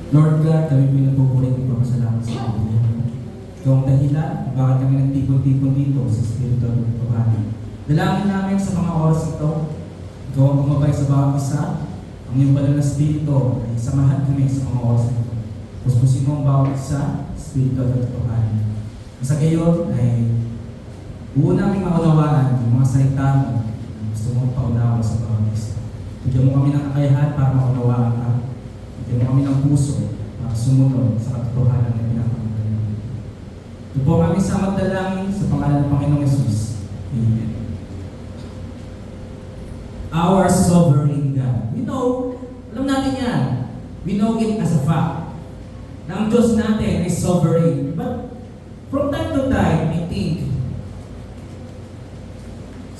Lord God, kami pinagpupuri at papasalamat sa iyo. Ikaw ang dahilan kung bakit kami nagtipon-tipon dito sa Espiritu at Pagpapahali. Dalangin namin sa mga oras ito, ikaw ang gumabay sa bawat isa, ang iyong banal na Espiritu ay samahan kami sa mga oras ito. Puspusin mo ang bawat isa, Espiritu at Pagpapahali. Sa gayon ay buo namin maunawaan yung mga salita mo na gusto mong paunawa sa bawat isa. Bigyan mo kami ng kakayahan para maunawaan ka. Bigyan mo kami ng puso para sumunod sa katotohanan na pinapangalanan mo. Ito po kami sa magdalangin sa pangalan ng Panginoong Yesus. Amen. Our sovereign God. We know, alam natin yan. We know it as a fact. Na ang Diyos natin is sovereign. But from time to time, I think,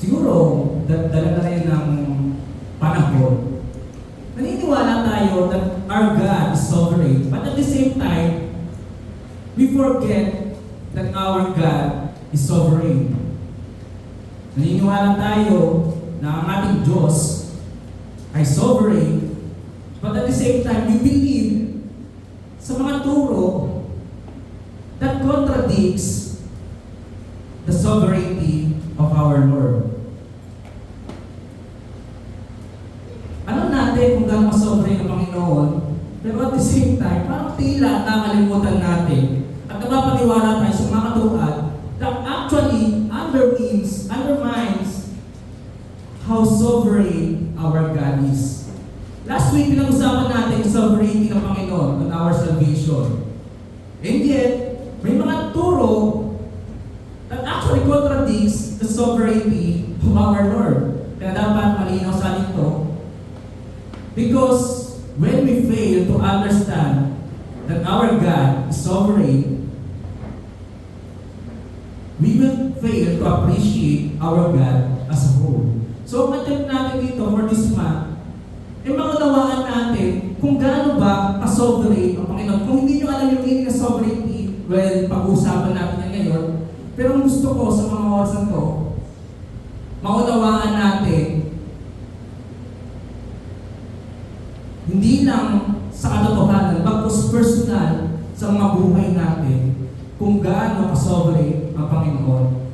siguro, dala na rin ng panahon, naniniwala tayo that our God is sovereign, but at the same time, we forget that our God is sovereign. Naniniwala tayo na ang ating Diyos ay sovereign, but at the same time, we believe sa mga turo that contradicts the sovereignty of our Lord. Alam natin kung gaano sovereign ang Panginoon, pero at the same time, parang tila nakalimutan natin at napapaniwala tayo sa mga katuruan that actually undermines how sovereign our God is. Last week, pinag-usapan natin yung sovereignty ng Panginoon on our salvation. And yet, may mga turo that actually contradicts the sovereignty of our Lord. Kaya dapat malinaw sa atin ito. Because when we fail to understand that our God is sovereign, we will fail to appreciate our God as a whole. So, ang attempt natin dito for this month, ay maunawaan natin kung gaano ba ka-sovereign ang Panginoon. Kung hindi nyo alam yung meaning ng sovereignty, well, pag-uusapan natin yan ngayon. Pero ang gusto ko sa mga oras na to, maunawaan natin hindi lang sa katotohanan, bagkus personal sa mga buhay natin kung gaano ka-sovereign ang Panginoon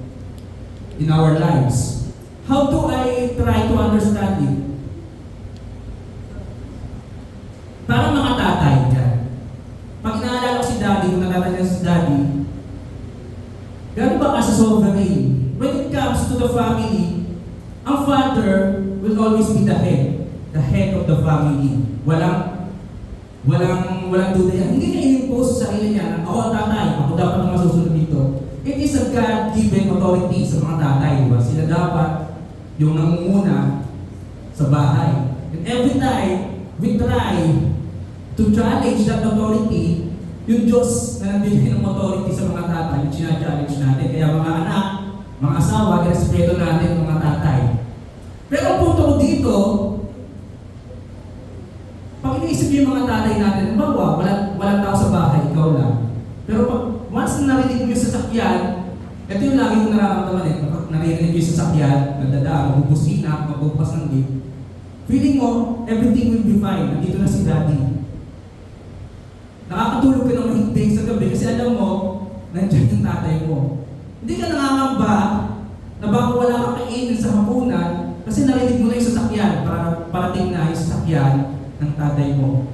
in our lives. How do I try to understand it? Parang mga tatay yan. Pag inaalala ko si Daddy, kung natatanda si Daddy, gano'n ba as a sovereign? When it comes to the family, ang father will always be the head of the family. Walang duda yan. Hindi niya in-impose sa sarili niya, ako ang tatay, ako dapat ang masusunod dito. It is a God-given authority sa mga tatay, diba? Sila dapat yung nangunguna sa bahay. And every time we try to challenge that authority, yung Diyos na nagbigay ng authority sa mga tatay, yung sinachallenge natin. Kaya mga anak, mga asawa, irespeto natin ang mga tatay. Pero ang punto ko dito, pag iniisip niyo yung mga tatay natin, bawa, walang tao sa bahay, ikaw lang. Pero pag once na narinig mo yung sasakyan, ito yung lagi kong nararamdaman eh, kapag narinig mo yung sasakyan, nagdadaan, magbubusina, magbubukas ng gate, feeling mo, everything will be fine, nandito na si Daddy. Nakakatulog ka ng mahigpig sa gabi kasi alam mo, nandiyan yung tatay mo. Hindi ka nangangamba na baka wala kang kainin sa hapunan kasi narinig mo na yung sasakyan para parating na yung sasakyan ng tatay mo.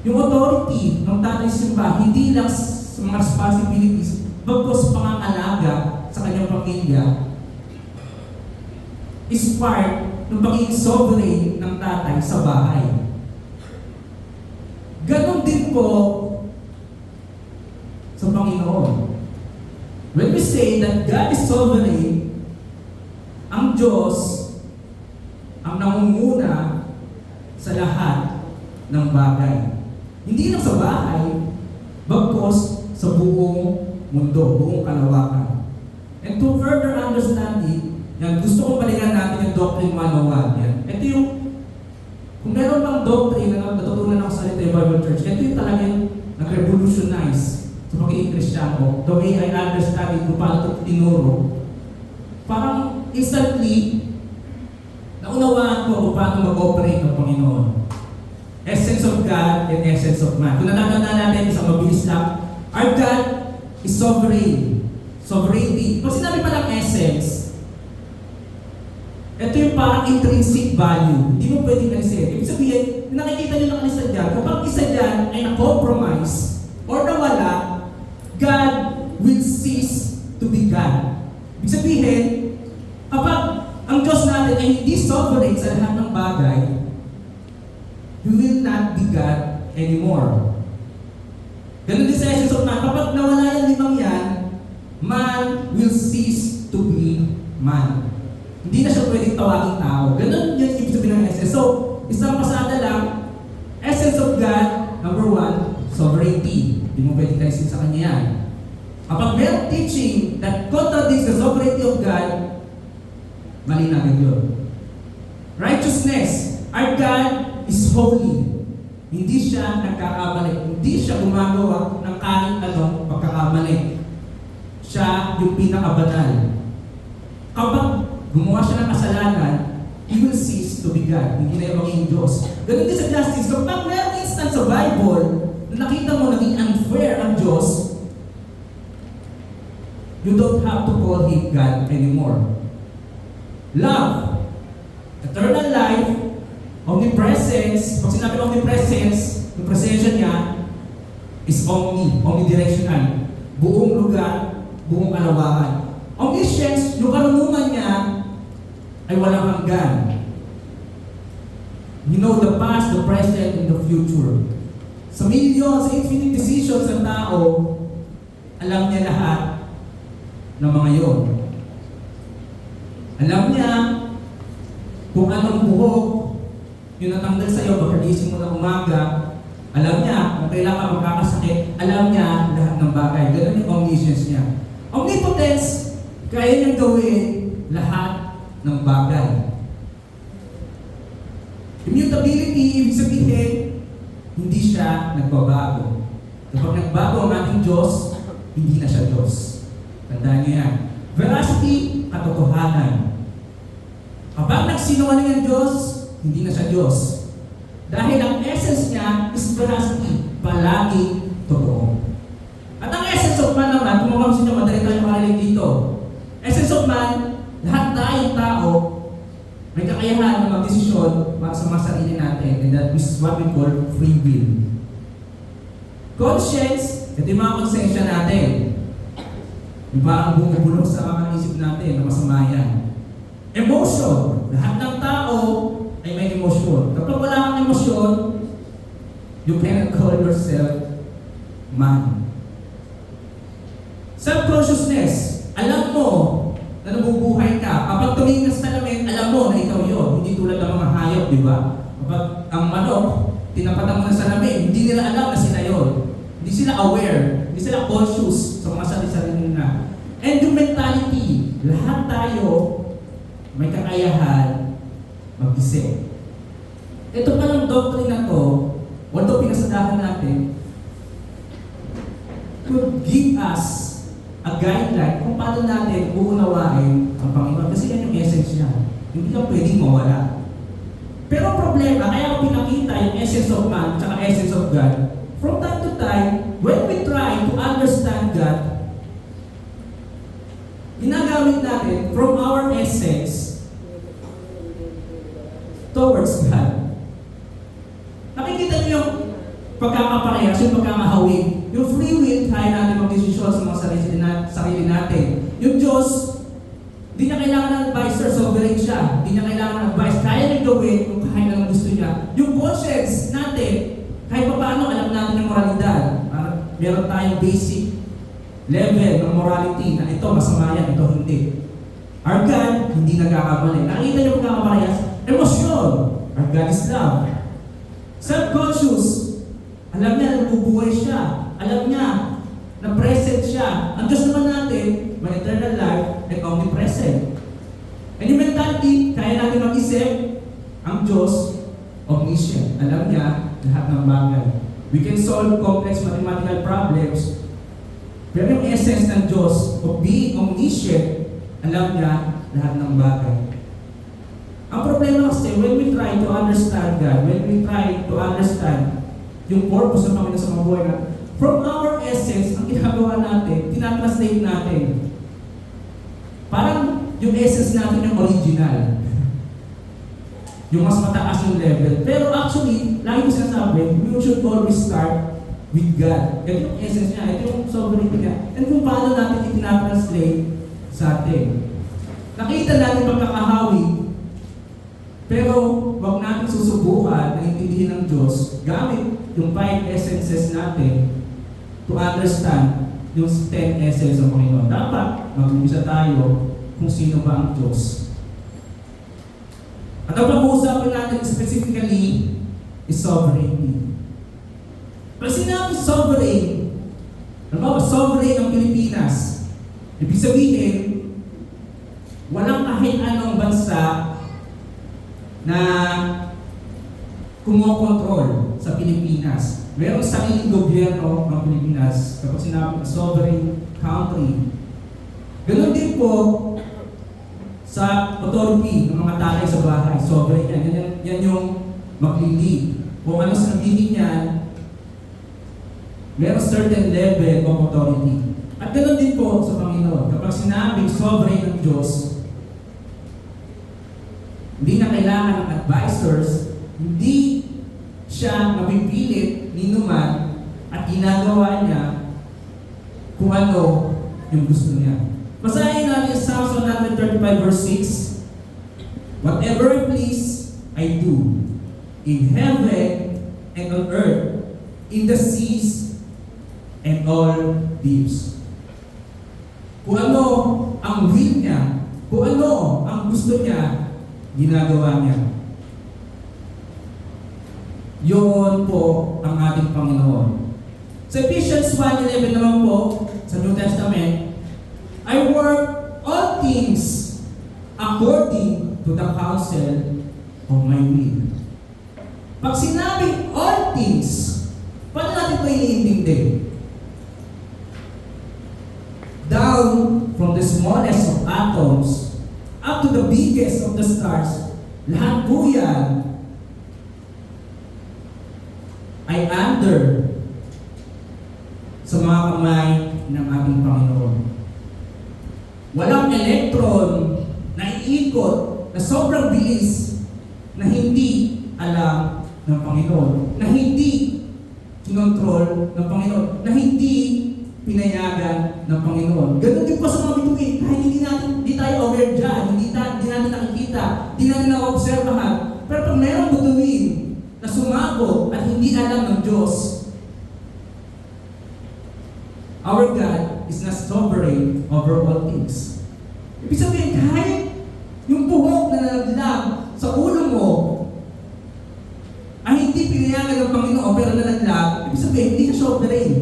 Yung authority ng tatay sa simbahan, hindi lang sa mga responsibilities, bagkus pangangalaga sa kanyang pamilya, is part ng pagiging sovereign ng tatay sa bahay. Ganon din po sa Panginoon. When we say that God is sovereign, ang Diyos ang nangunguna sa lahat ng bagay. Hindi lang sa bahay, bagkus sa buong mundo, buong kalawakan. And to further understand it, yan, gusto kong balikan natin yung Doctrine 101. Yan. Ito yung, kung meron bang doctrine na natutunan ako sa Little Bible Church, ito yung talagang nag-revolutionize sa pagiging Kristiyano. The way I understand it, kung paano ito tinuro, parang instantly, naunawaan ko kung paano mag-operate ng Panginoon. Essence of of God and essence of man. Kung natatandaan natin, isang mabilis lang, our God is sovereign. Sovereignty. Pag sinabi pa ng essence, ito yung parang intrinsic value. Hindi mo pwedeng alisin. Ibig sabihin, nakikita nyo lang alisan dyan. Kapag isa dyan ay na-compromise or nawala, God will cease to be God. Ibig sabihin, kapag ang Diyos natin ay hindi sovereign sa lahat ng bagay, He will not be God anymore. Ganun din sa essence of man. Kapag nawala yung limang yan, man will cease to be man. Hindi na siya pwedeng tawaging tao. Ganun yung ibig sabihin ng essence. So, isang pasada lang, essence of God, number one, sovereignty. Hindi mo pwedeng kalisin sa kanya yan. Kapag merong teaching that contradicts the sovereignty of God, mali na agad yun. Righteousness. Our God is holy. Hindi siya nagkakamali. Hindi siya gumagawa ng kahit anong pagkakamali. Siya yung pinakabanal. Kapag gumawa siya ng kasalanan, He will cease to be God. Hindi na yung magiging Diyos. Ganun din sa justice. Kapag mayroong instance sa Bible na nakita mo naging unfair ang Diyos, you don't have to call Him God anymore. Love, eternal life, omnipresence. Pag sinabi omnipresence, yung presensya niya is omnidirectional. Buong lugar, buong kalawakan. Omniscience, yung karunungan niya ay walang hanggan. You know the past, the present, and the future. Sa millions, sa infinite decisions ng tao, alam niya lahat ng mga yon. Alam niya kung anong buhok yung natanggal sa iyo pagkagising mo ng umaga. Alam niya kung kailan ka magkakasakit. Alam niya lahat ng bagay. Ganun yung omniscience niya. Omnipotence, kaya niyang gawin lahat ng bagay. Immutability, ibig sabihin, hindi siya nagbabago. Kapag nagbago ang ating Diyos, hindi na siya Diyos. Tandaan niyo yan. Veracity, katotohanan. Kapag nagsinungaling ang Diyos, hindi na siya Diyos. Dahil ang essence niya is veracity, palaging totoo. At ang essence of man naman, kung makamsin niyo, madali tayo makarelate dito. Essence of man, lahat tayong tao, may kakayahan na magdesisyon para sa mga sarili natin, and that is what we call free will. Conscience, ito yung mga konsensya natin. Yung parang bumubulong sa mga isip natin na masama yan. Emotion, lahat ng tao ay may emosyon. Kapag wala kang emosyon, you cannot call yourself man. Self-consciousness, alam mo na nabubuhay ka. Kapag tumingin ka sa salamin, alam mo na ikaw yun. Hindi tulad ng mga hayop, di ba? Kapag ang manok, tinapatan mo ng salamin, hindi nila alam na sila yun. Hindi sila aware, hindi sila conscious sa mga sarili-sarili na. And yung mentality, lahat tayo may kakayahan mag-isip. Ito palang doctrine na to, although pinasadahan natin, could give us a guideline kung paano natin uunawain ang Panginoon. Kasi yan yung essence niya. Hindi ka pwedeng mawala. Pero ang problema, kaya ko pinakita yung essence of man at essence of God. From time to time, when we try to understand God, ginagamit natin from our essence towards God. Nakikita niyo yung pagkakaparehas, yung pagkamahawig. Yung free will, kaya natin mag-desisyon sa mga sarili natin. Yung Diyos, hindi niya kailangan ng advisor, sovereign siya. Hindi niya kailangan ng advice. Kaya niya gawin kung kahit anong gusto niya. Yung conscience natin, kahit pa paano alam natin yung moralidad. Meron tayong basic level ng morality na ito masama yan, ito hindi. Our God, hindi nagkakamali. Nakita niyo pagkakaparehas? Emosyon. Our God is love. Self-conscious. Alam niya na nabubuhay siya. Alam niya na present siya. Ang Diyos naman natin, may eternal life and omnipresent. And yung mentality, kaya natin mag-isip, ang Diyos, omniscient. Alam niya lahat ng bagay. We can solve complex mathematical problems, pero yung essence ng Diyos of being omniscient, alam niya lahat ng bagay. Ang problema kasi, when we try to understand God, when we try to understand yung purpose ng Panginoon sa mga buhay natin. From our essence, ang ginagawa natin, tinatranslate natin. Parang yung essence natin yung original. Yung mas mataas yung level. Pero actually, lagi ko sinasabi, we should always start with God. Ito yung essence niya, ito yung sovereignty niya. And kung paano natin itinatranslate sa atin. Nakita natin pagkakahawi, pero wag natin susubukan na intindihin ng Diyos gamit yung 5 essences natin to understand yung 10 essence ng Panginoon. Dapat mag-umpisa tayo kung sino ba ang Diyos. At ang pag-uusapin natin specifically is sovereignty. Pag sinabi sovereign, ano ba? Sovereign ng Pilipinas. Ibig sabihin, walang kahit anong bansa na kumokontrol sa Pilipinas. Merong sariling gobyerno ng Pilipinas kapag sinabi na sovereign country. Ganon din po sa authority ng mga tatay sa bahay. Sovereign yan. Yan yung maglilid. Kung ano sa naglilid yan, merong certain level of authority. At ganon din po sa Panginoon. Kapag sinabing sovereign ng Diyos, hindi na kailangan ng advisors, hindi siya mapipilit ni numan at ginagawa niya kung ano yung gusto niya. Basahin natin Psalms 135 verse 6. Whatever I please, I do. In heaven and on earth, in the seas and all deeps. Kung ano ang will niya, kung ano ang gusto niya, ginagawa niya. Yun po ang ating Panginoon. Sa Ephesians 1:11 naman po, sa New Testament, I work all things according to the counsel of my will. Pag sinabing all things, paano natin ito iniintindi? Down from the smallest of atoms up to the biggest of the stars, lahat po yan ay under sa mga kamay ng ating Panginoon. Walang electron na iikot na sobrang bilis na hindi alam ng Panginoon, na hindi kinontrol ng Panginoon, na hindi pinayagan ng Panginoon. Ganun din po sa mga bituin, kahit hindi tayo aware dyan, hindi natin nakikita, hindi natin na-observahan. Pero pag mayroong bituin na sumabog at hindi alam ng Diyos, our God is not sovereign over all things. Ibig sabihin, kahit yung buhok na nalaglag sa ulo mo ay hindi pinayagan ng Panginoon pero nalaglag, ibig sabihin, hindi ka sovereign.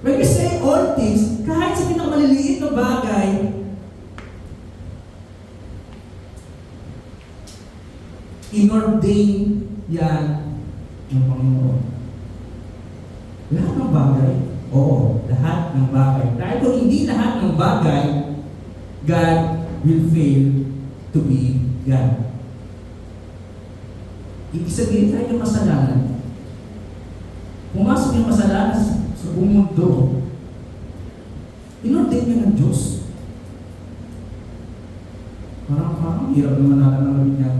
When we say all things, kahit sa pinakamaliliit na bagay, inordain yan ng Panginoon. Lahat ng bagay? Oo, lahat ng bagay. Dahil kung hindi lahat ng bagay, God will fail to be God. Ibig sabihin tayo yung kasalanan. Pumasok yung kasalanan sa buong mundo. Inordain niya ng Diyos. Parang hirap naman natin niya.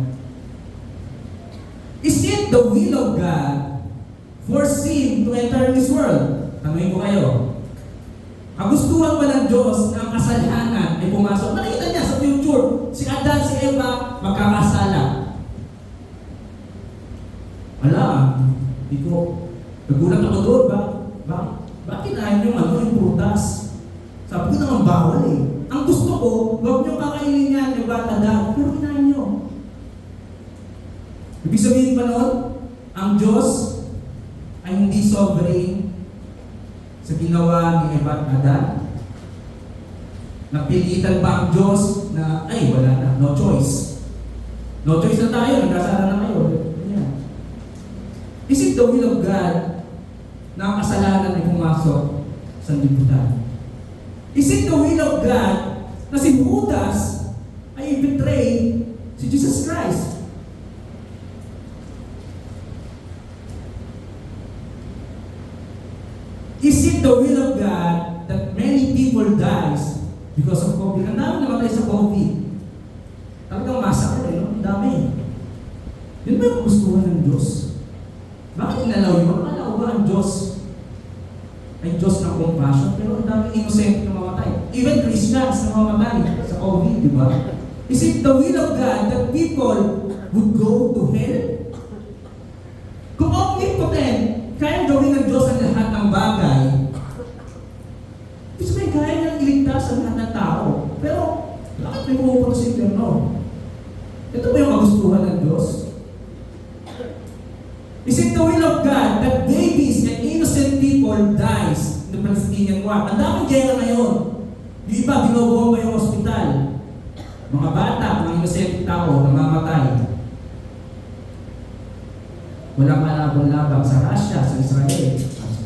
Is it the will of God for sin to enter this world? Tanungin ko kayo. Kagustuhan ba ng Diyos na ang kasalanan ay pumasok? Nakita niya sa future, si Adan, si Eva, magkakasala. Hindi ko, nagulat ako doon, bakit kinain yung yung prutas? Sabi ko naman bawal eh. Ang gusto ko, huwag nyo kakainin yan, Eva, Adan, pero kinain nyo. Ibig sabihin pa noon, ang Diyos ay hindi sovereign sa ginawa ni Eva at Adan. Napilitan ba ang Diyos na, ay wala na, no choice. No choice na tayo, nagkasala na kayo. Yan. Is it the will of God na ang kasalanan ay pumasok sa libutan? Is it the will of God na si Judas ay betray si Jesus Christ? Is it the will of God that many people dies because of COVID? Ang dami namatay sa COVID. Talagang masakit no? Ang dami. Yun ba yung gustuhan ng Diyos? Bakit inalaw yun? Akala ko ba ang Diyos ay Diyos ng compassion? Pero ang daming innocent na mamatay. Even Christians na mamatay sa COVID, di ba? Is it the will of God that people would go to hell? Kung omnipotent, kaya gawin ng Diyos ang lahat ng bagay, ibig sabihin, kaya niyang iligtas ang lahat ng tao. Pero, bakit may pumupunta sa impyerno? Ito ba yung magustuhan ng Diyos? Is it the will of God that babies and innocent people dies in the Palestinian war? Ang daming gera ngayon. Yung iba, binobomba yung ospital. Mga bata, mga innocent tao, namamatay. Walang kalabang-labang sa Russia, sa Israel,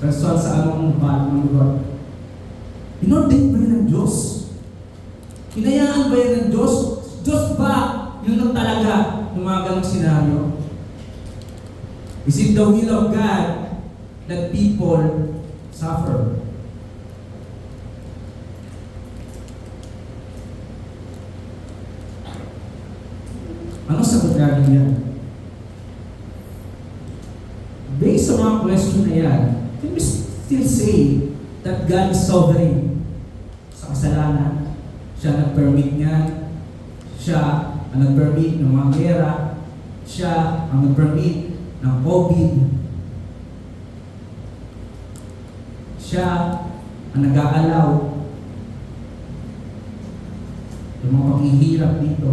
sa anong bahan ng lugar. Inordain ba yan ng Diyos? Hinayaan ba yan ng Diyos? Diyos ba yun lang talaga ng mga ganong senaryo? Is it the will of God that people suffer? Ano sagot natin yan? Based sa mga question na yan, can we still say that God is sovereign sa kasalanan? Siya nag-permit niyan. Siya ang nag-permit ng mga gera. Siya ang nag-permit ng COVID. Siya ang nag-aalaw ng mga paghihirap dito.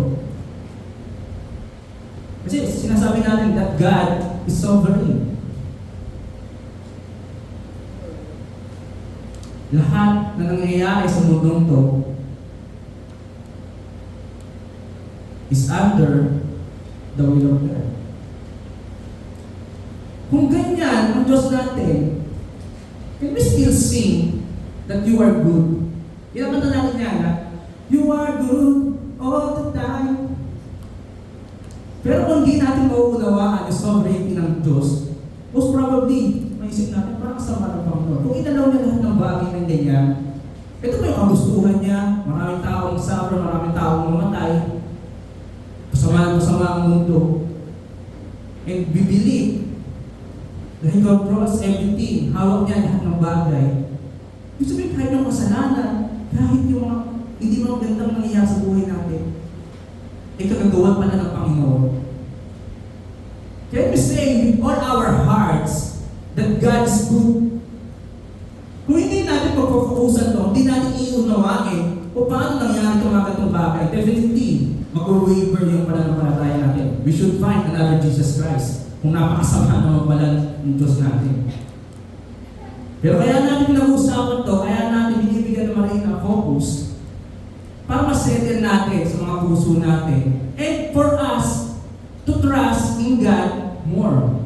Kasi sinasabi natin that God is sovereign. Lahat na nangyayari sa mundong to is under the will of God. Kung ganyan ang Diyos natin, can we still sing that you are good? Kinakanta natin yan, ha? You are good all the time. Pero kung hindi natin mauunawaan ang sovereignty ng Diyos, most probably, maisip natin, parang kasama ng Panginoon. Kung inalaw niya lahat ng bagay ng ganyan, ito ba yung kagustuhan niya? Maraming taong suffer, maraming taong mamatay. Masama ang mundo. And we believe that He controls everything. Hawak niya lahat ng bagay. Ibig sabihin, kahit yung kasalanan, kahit yung mga hindi magandang nangyayari sa buhay natin, kagagawan pala ng Panginoon. Can we say with all our hearts that God is good? Kung hindi natin pagpapakusan to, hindi natin iunawain kung paano nangyari itong mga ganitong bagay, definitely, mag-waver yung pananampalataya natin. We should find another Jesus Christ kung napakasama naman pala ng Diyos natin. Pero kaya natin pinag-uusapan to, kaya natin binibigyan ng marin ang focus para ma-settle natin sa mga puso natin. And for us to trust in God more.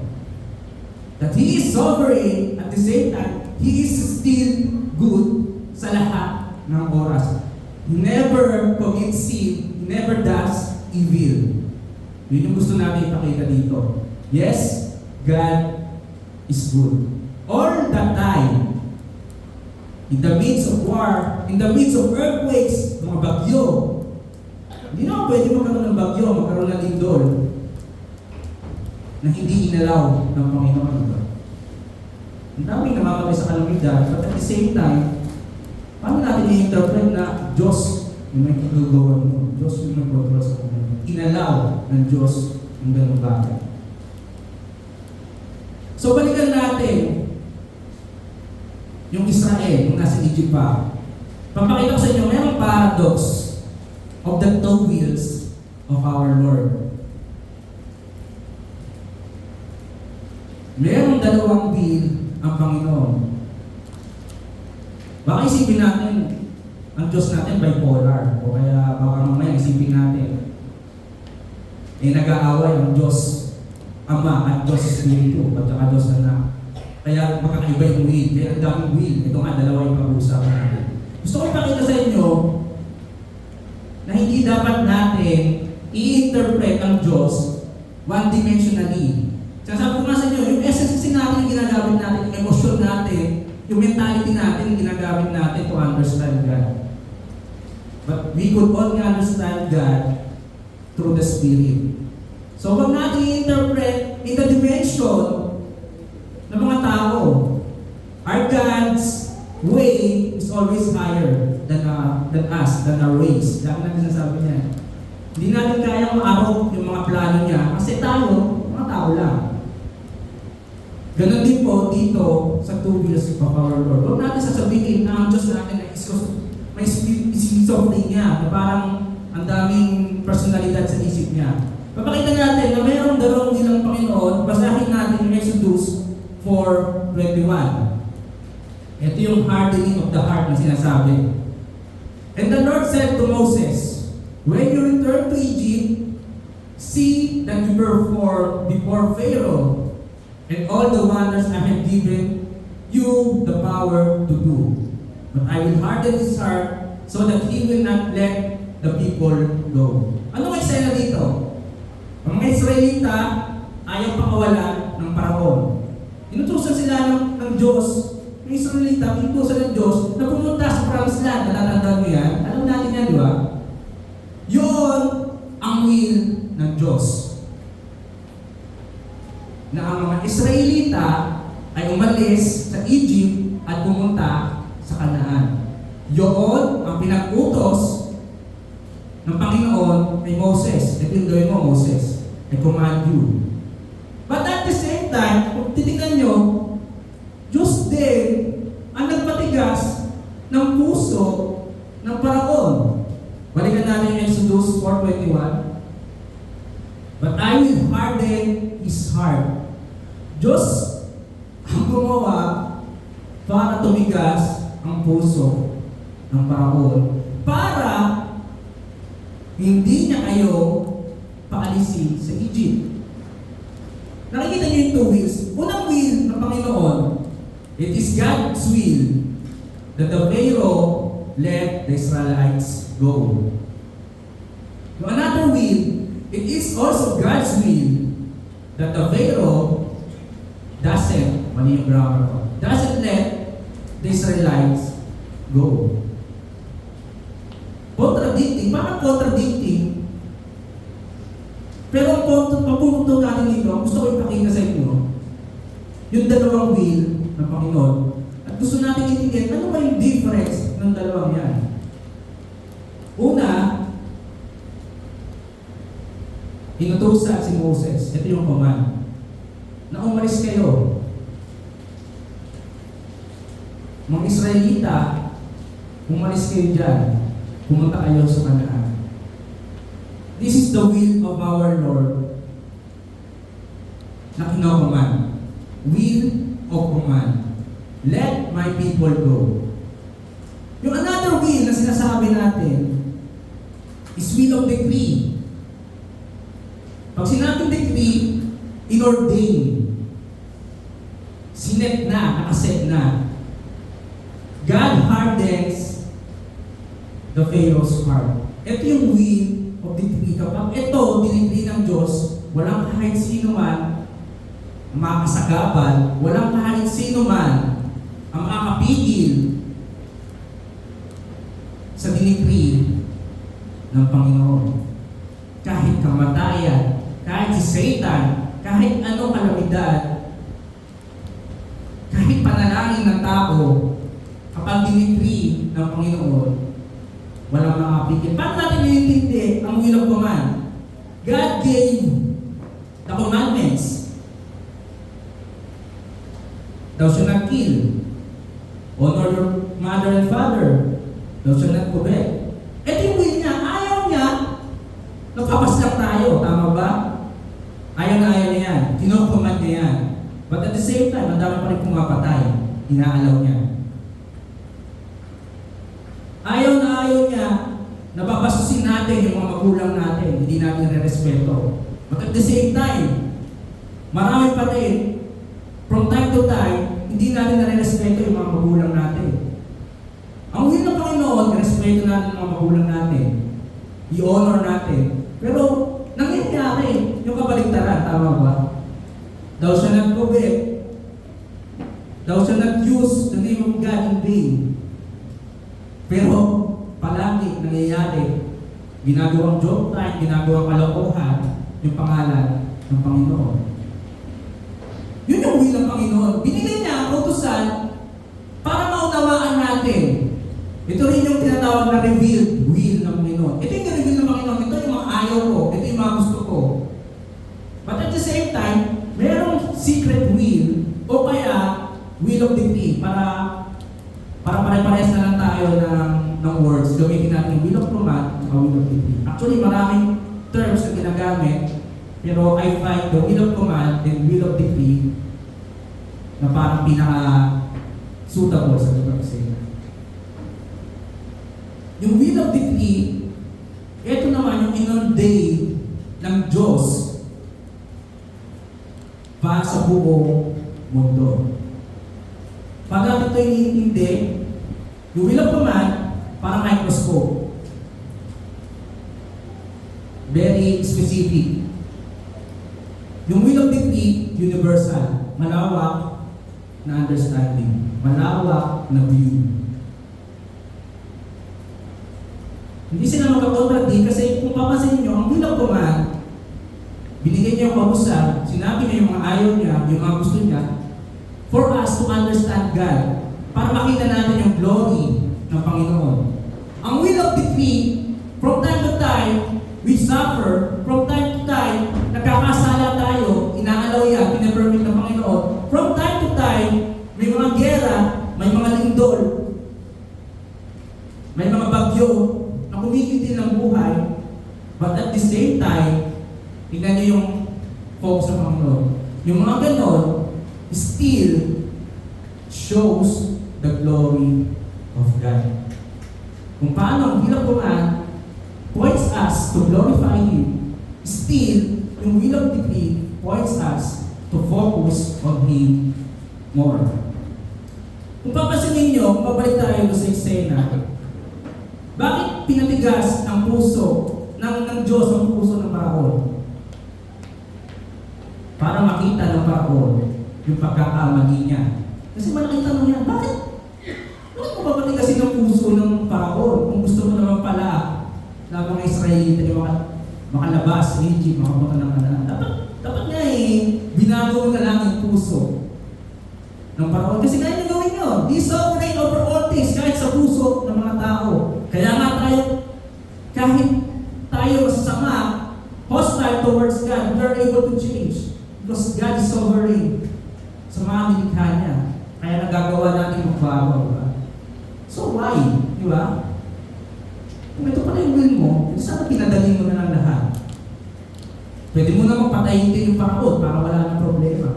That He is sovereign at the same time, He is still good sa lahat ng oras. He never commits sin, He never does evil. Yun yung gusto natin ipakita dito. Yes, God is good. All the time. In the midst of war, in the midst of earthquakes, mga bagyo. Hindi na pwede magkaroon ng bagyo, magkaroon ng lindol na hindi inalaw ng Panginoon. Ang daming namamatay sa kalamidad, but at the same time, paano natin i-interpret na Diyos yung may kagagawa mo? Diyos yung may control sa kanya. Inalaw ng Diyos yung ganong bagay. So balikan natin yung Israel, yung nasa Egypt pa. Papakita ko sa inyo, mayroong paradox of the two wills of our Lord. Mayroong dalawang will ang Panginoon. Baka isipin natin, ang Diyos natin bipolar, o kaya baka mamaya isipin natin, nag-aaway ang Diyos Ama at Diyos Espiritu, at saka Diyos Anak. Kaya makakaiba yung will. Kaya ang daming will. Ito nga, dalawa yung pag-uusapan natin. Gusto ko ipakita sa inyo na hindi dapat natin i-interpret ang Diyos one-dimensionally. Sasabi ko nga sa inyo, yung essence kasi natin yung ginagamit natin, yung emosyon natin, yung mentality natin, ginagamit natin to understand God. But we could only understand God through the Spirit. So kung natin i-interpret in the dimension ng mga tao, our God's way is always higher than us, than our ways. Dami natin sinasabi niya. Hindi natin kayang maabot yung mga plano niya kasi tayo, mga tao lang. Ganon din po dito sa two wheels of our Lord. Huwag natin sasabihin na ang Diyos natin ay may schizophrenia na parang ang daming personalidad sa isip niya. Papakita natin na mayroong dalawang nilang Panginoon. Basahin natin yung Exodus 4:21. Ito yung hardening of the heart na sinasabi. And the Lord said to Moses, when you return to Egypt, see that you perform before Pharaoh and all the wonders I have given you the power to do. But I will harden his heart so that he will not let the people go. Ano may eksena dito? Ang mga Israelita ayaw pakawalan ng Paraon. Inutusan sila ng Diyos, ng Israelita, inutusan ng Diyos na pumunta sa Promised Land. Natatandaan nyo yan? Alam natin yan, di ba? Yun ang will ng Diyos. Na ang mga Israelita ay umalis sa Egypt at pumunta sa Canaan. Yun ang pinag-utos ng Panginoon kay Moses. Ito yung gawin mo, Moses. I command you. But at the same time, kung titignan nyo, Diyos din ang nagpatigas ng puso ng Paraon. Balikan natin yung Exodus 4:21. But I will harden his heart. Diyos ang gumawa para tumigas ang puso ng Paraon. Para hindi niya kayo paalisin sa Egypt. Nakikita niyo yung two wills. Unang will ng Panginoon, it is God's will that the Pharaoh let the Israelites go. Yung another will, it is also God's will that the Pharaoh doesn't, mali yung grammar ko, doesn't let the Israelites go. Contradicting, parang contradicting. Pero ang papunto natin dito, gusto ko ipakita sa inyo, yung dalawang will ng Panginoon. At gusto natin itingin, ano ba yung difference ng dalawang yan? Una, inutusan si Moses, ito yung command, na umalis kayo. Mga Israelita, umalis kayo dyan. Pumunta kayo sa Canaan. This is the will of our Lord na kino-command. Will of command. Let my people go. Yung another will na sinasabi natin is will of decree. Pag sinabing decree, inordain. Sinet na, nakaset na. God hardens the Pharaoh's heart. Ito yung will of decree. Kapag ito, dinigri ng Diyos, walang kahit sino man ang makasagabal, walang kahit sino man ang makapigil sa dinigri ng Panginoon. Kahit kamatayan, kahit si Satan, kahit anong kalamidad, kahit panalangin ng tao, kapag dinigri ng Panginoon, walang makapigil. Paano natin iintindi ang will of command? God gave the commandments. Thou shalt not kill. Honor your mother and father. Thou shalt not covet. Ito yung will niya. Ayaw niya. Nagpapaslang tayo. Tama ba? Ayaw na ayaw niya yan. Kino-command niya yan. But at the same time, ang dami pa rin pumapatay. Inaalaw niya. Ayaw na ayaw niya, napapasusin natin yung mga magulang natin, hindi natin re-respeto. But at the same time, marami pa rin, from time to time, hindi natin nare-respeto yung mga magulang natin. Ang will ng Panginoon, respeto natin yung mga magulang natin. I-honor natin. Pero, nangyayari yung kabaligtaran, tama ba? Thou shalt not covet. Thou shalt not use the name of God in vain. Pero palagi nangyayari, ginagawang joke time, ginagawang kalokohan, yung pangalan ng Panginoon. Yun yung will ng Panginoon. Binigay niya ang utusan para maunawaan natin. Ito rin yung tinatawag na revealed will ng Panginoon. Ito yung reveal ng Panginoon. Ito yung mga ayaw ko. Ito yung mga gusto ko. But at the same time, merong secret will o kaya will of decree para pare-parehas na lang tayo ng words. Gamitin natin yung will of command at will of decree. Actually, maraming terms na ginagamit, pero I find the will of command and will of decree na parang pinaka-suitable sa ito kasi. Yung will of decree, ito naman yung in-ordain ng Diyos para sa buong mundo. Pag natin ito iniintindi, yung will of command, parang microscope. Very specific. Yung will of decree, universal. Malawak na understanding. Malawak na view. Hindi sila magkakontradict kasi kung papansin nyo, ang will of command, binigay niya yung kausap, sinabi niya yung mga ayaw niya, yung mga gusto niya, for us to understand God, para makita natin yung glory ng Panginoon. Ang will of decree, from time to time, we suffer, from time to time, nagkakasala tayo, inaalaw yan, pinapermit ng Panginoon. From time to time, may mga gera, may mga lindol, may mga bagyo, na kumikitil ng buhay, but at the same time, tingnan niyo yung focus ng Panginoon. Yung mga ganon, still shows the glory of God. Kung paano ang will of command points us to glorify Him, still, yung will of decree points us to focus on Him more. Kung papansinin niyo, kung babalik tayo sa eksena, bakit pinatigas ang puso ng Diyos ang puso ng Paraon? Para makita ng Paraon yung pagkakamali niya. Kasi malaking tanong niya, bakit mo papatigasin ang puso ng Paraon kung gusto mo naman pala na mga Israelita yung makalabas sa Egypt, makapunta ng Canaan? Dapat nga binago mo na lang yung puso ng Paraon. Kasi kaya niyo gawin yun. He's sovereign over all things, kahit sa puso ng mga tao. Kaya nga tayo, kahit tayo masasama, hostile towards God, we are able to change. Because God is sovereign sa mga nilikha niya. Kaya nagagawa natin magbago, diba? So why? Diba? Kung ito pala yung will mo, sana pinadalhin mo na lang lahat. Pwede mo na magpatayin din yung Paraon para wala ng problema.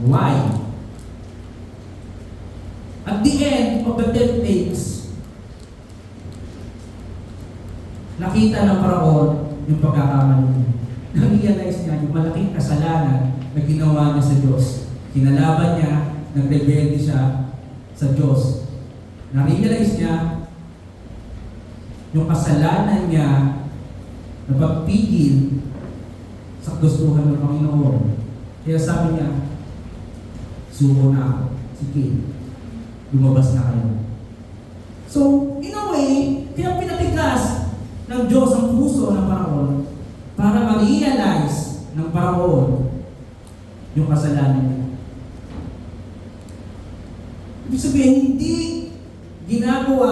Why? At the end of the 10 plagues, nakita ng Paraon yung pagkakamali niya. Nag-realize niya yung malaking kasalanan na ginawa niya sa Diyos. Kinalaban niya, nag-rebelde siya sa Diyos. Na-realize niya yung kasalanan niya na pagpigil sa gustuhan ng Panginoon. Kaya sabi niya, suko na ako. Sige, lumabas na kayo. So, in a way, kaya pinatigas ng Diyos ang puso ng Paraon para ma-realize ng Paraon yung kasalanan niya. Ibig sabihin, hindi ginagawa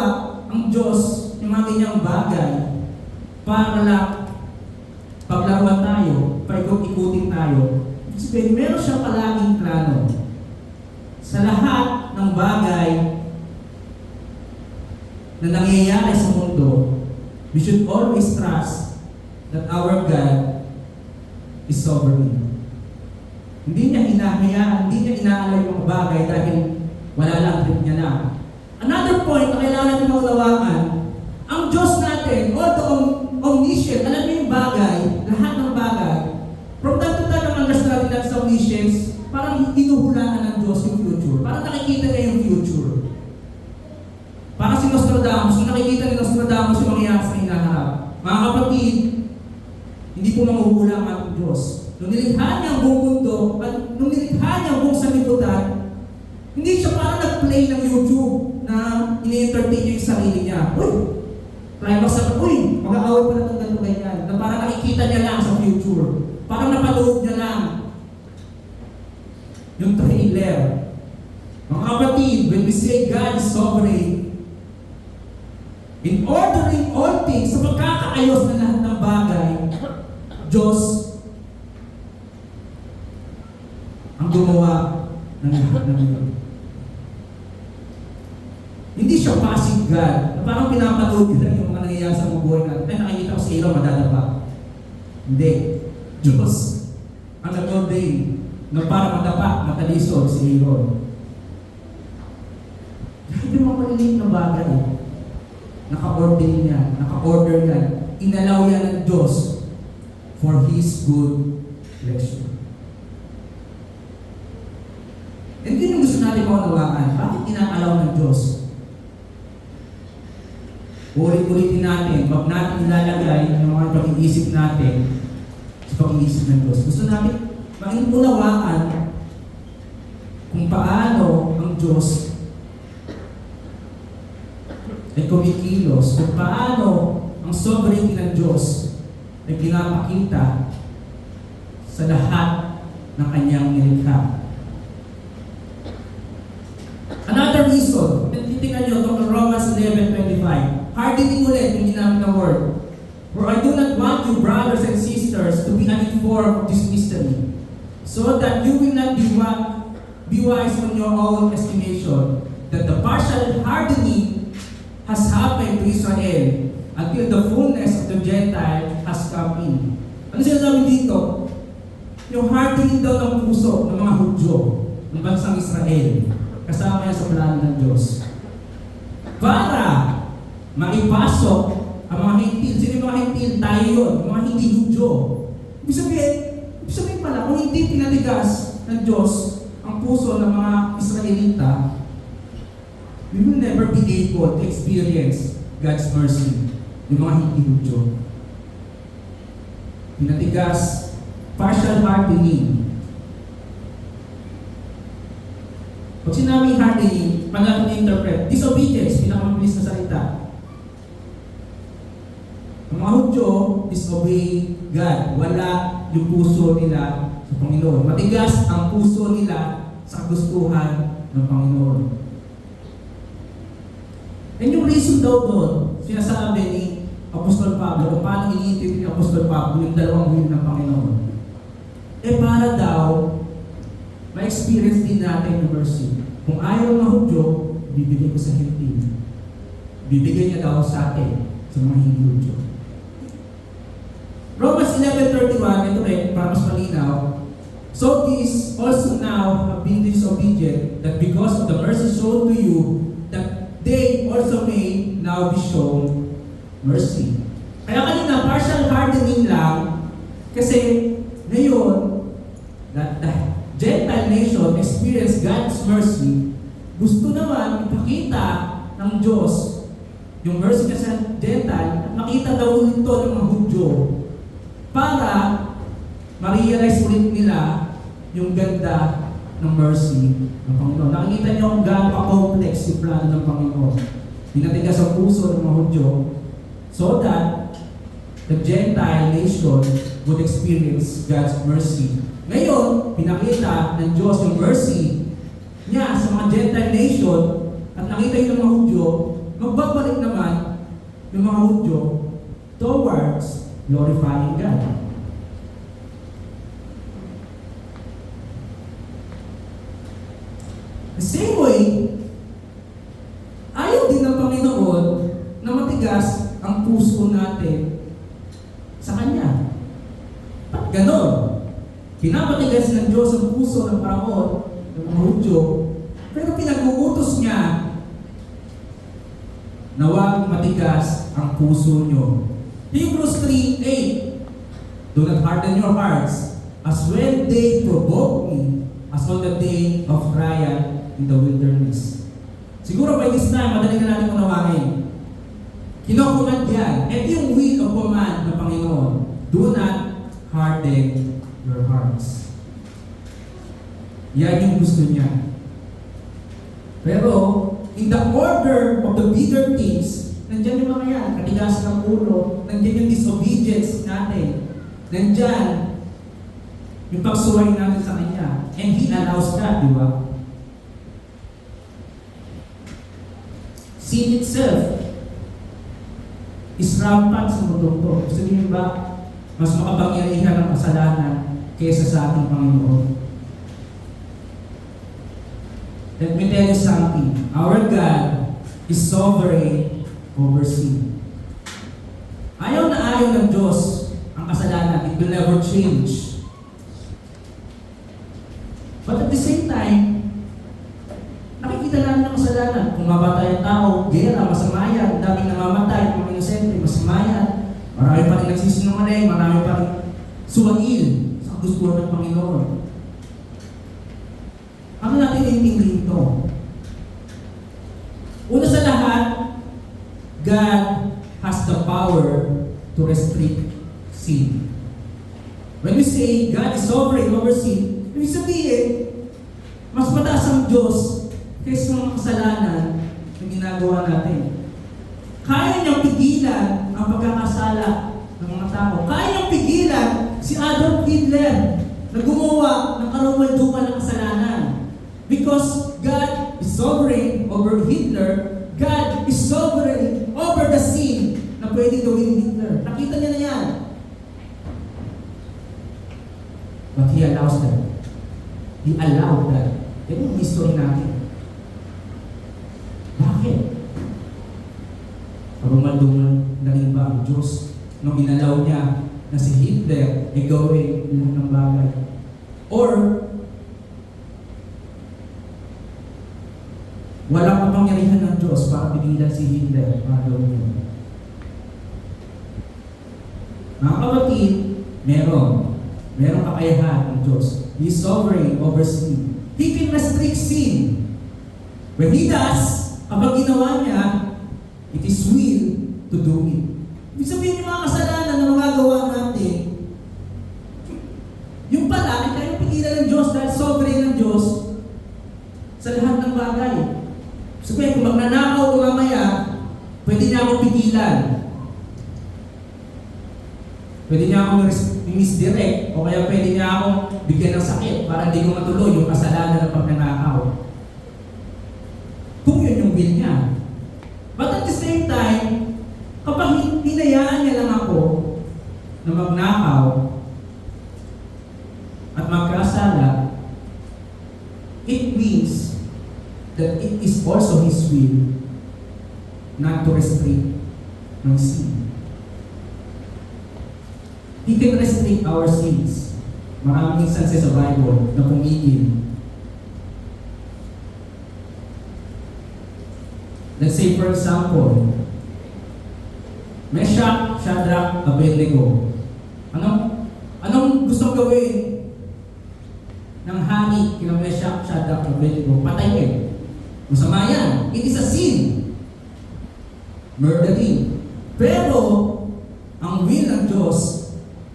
ang Diyos yung mga ganyang bagay para lang paglaruan tayo, paikot-ikutin tayo. Ibig sabihin, meron siyang palaging plano. Sa lahat ng bagay na nangyayari sa mundo, we should always trust that our God is sovereign. Hindi niya hinahayaan, hindi niya inaalay yung bagay dahil wala lang, trip niya lang. Another point na kailangan natin maunawaan, ang Diyos natin, although omniscient, alam niyo yung bagay, lahat ng bagay, from time to time ang understanding natin sa omniscience, parang hinuhulaan ng Diyos yung future. Parang nakikita niya yung future. Parang si Nostradamus, kung nakikita ni Nostradamus yung mangyayari sa hinaharap. Mga kapatid, hindi po manghuhula ang ating Diyos. Nung nilikha niya ang buong mundo, at nung nilikha niya ang buong sanlibutan, yung sarili niya. Uy! Climax sa uy! Mag-aaway pa na itong ganito ganyan. Na parang nakikita niya lang sa future. Parang napanood niya lang yung trailer. Mga kapatid, when we say God is sovereign, in ordering all things, sa pagkakaayos na lahat ng bagay, Diyos ang gumawa ng lahat ng yun. Hindi siya passive God, na parang pinapanood nila yung mga nangyayari sa mga buhay natin. Ay, nakikita ko sa ilaw, madadapa. Hindi. Diyos ang nag-ordain na parang madapa, matalisod sa ilaw. Kahit yung mga maliliit na bagay, naka-order niya, inalaw yan ng Diyos for His good pleasure. And yun yung gusto natin maunawaan. Bakit inaalaw ng Diyos? Ulit-ulitin natin, wag natin ilalagay ng mga pag-iisip natin sa pag-iisip ng Diyos. Gusto natin maunawaan kung paano ang Diyos ay kumikilos, kung paano ang sovereignty ng Diyos ay pinapakita sa lahat ng kanyang nilikha. Another reason, titingnan nyo itong Romans 11:25. Hardening ulit yung ginamit na word. For I do not want you, brothers and sisters, to be uninformed of this mystery, so that you will not be wise on your own estimation, that the partial hardening has happened to Israel until the fullness of the Gentile has come in. Ano sinasabi dito? Yung hardening daw ng puso ng mga Hudyo ng bansang Israel, kasama yan sa plano ng Diyos. Para maipasok ang mga hintil. Sino yung mga hintil? Tayo yun. Mga hindi Hudyo. Ibig sabihin pala, kung hindi pinatigas ng Diyos ang puso ng mga Israelita, we will never be able to experience God's mercy. Yung mga hindi Hudyo. Pinatigas, partial hardening. Pag sinabing hardening, paano natin i-interpret? Disobedience, pinakamabilis na salita. Ang mga Hudyo, disobey God. Wala yung puso nila sa Panginoon. Matigas ang puso nila sa kagustuhan ng Panginoon. And yung reason daw doon, sinasabi ni Apostol Pablo, kung paano iniintindi ni Apostol Pablo yung dalawang will ng Panginoon. Para daw, ma-experience din natin yung mercy. Kung ayaw ng Hudyo, bibigay ko sa hindi. Bibigay niya daw sa atin, sa mga hindi Hudyo. Romans 11:31, ito rin, para mas malinaw. So these also now have been disobedient, that because of the mercy shown to you, that they also may now be shown mercy. Kaya kanina, partial hardening lang, kasi ngayon, that the Gentile nation experience God's mercy, gusto naman ipakita ng Diyos yung mercy niya sa Gentile, at makita daw ito ng mga Hudyo para ma-realize ulit nila yung ganda ng mercy ng Panginoon. Nakikita niyo kung gaano ka-complex yung plano ng Panginoon. Pinatigas ang puso ng mga Hudyo so that the Gentile nation would experience God's mercy. Ngayon, pinakita ng Diyos yung mercy niya sa mga Gentile nation at nakita yung mga Hudyo, magbabalik naman yung mga Hudyo towards glorifying God. The same way, ayaw din ng Panginoon na matigas ang puso natin sa Kanya. Ba't ganon? Pinapatigas ng Diyos ang puso ng Paraon, ng mga Hudyo, pero pinag-uutos niya na huwag matigas ang puso nyo. Hebrews 3:8, do not harden your hearts, as when they provoke me, as on the day of trial in the wilderness. Siguro by this time, madali na natin unawain. Kinocommand yan. Ito yung will of command ng Panginoon. Do not harden your hearts. Yan yung gusto niya. Pero, in the order of the bigger things, nandyan yung mga yan, katigasan ng ulo, nandyan yung disobedience natin, nandyan yung pagsuway natin sa Kanya. And He allows that, di ba? Sin itself is rampant sa mundo to. Gusto niyo ba mas makapangyarihan ng kasalanan kaysa sa ating Panginoon? Let me tell you something. Our God is sovereign over sin. Ayaw na ayaw ng Diyos ang kasalanan. It will never change. But at the same time, nakikita natin ang kasalanan. Kung mamatay ang tao, gera, masama yan. Daming namamatay, mga inosente, masama yan. Marami pa rin nagsisinungaling, marami pa rin suwail sa gusto ng Panginoon. Ano natin iintindihin ito? Una sa lahat, God has the power to restrict sin. When we say God is sovereign over sin, ibig sabihin, mas mataas ang Diyos kaysa mga kasalanan na ginagawa natin. Kaya niyang pigilan ang pagkakasala ng mga tao. Kaya niyang pigilan si Adolf Hitler na gumawa ng karumal-dumal ng kasalanan. Because God is sovereign over Hitler, God is sovereign over the sin na pwede gawin ni Hitler. Nakita niya na yan. But He allows that. He allowed that. Yan yung history natin. Bakit? Karumal-dumal na rin ba ang Diyos nung inalaw niya na si Hitler ay gawin lahat ng bagay? Or, walang kapangyarihan ng Diyos para pigilan si Hitler para gawin niya? Mga kapatid, merong kakayahan ng Diyos. He is sovereign over sin. He can restrict sin. When He does, kapag ginawa niya, it is will to do it. Ibig sabihin yung mga kasalanan na magagawa natin, yung pala, ay kayong pigilan ng Diyos dahil sovereign ng Diyos sa lahat ng bagay. Sabihin, kung magnanakaw ko mamaya, pwede niya akong pigilan. Pwede niya akong misdirect, o kaya pwede niya akong bigyan ng sakit para hindi ko matuloy yung kasalanan ng pagnanakaw. Kung yun yung will niya. But at the same time, kapag hinayaan niya lang ako na magnakaw at magkasala, it means that it is also His will not to restrict ng sin. He can restrict our sins. Maraming instances sa Bible na pumigil. Let's say for example, Meshach, Shadrach, Abednego. Anong gustong gawin ng hari kina Meshach, Shadrach, Abednego? Patayin. Masama yan. It is a sin. Murdering. Pero, ang will ng Diyos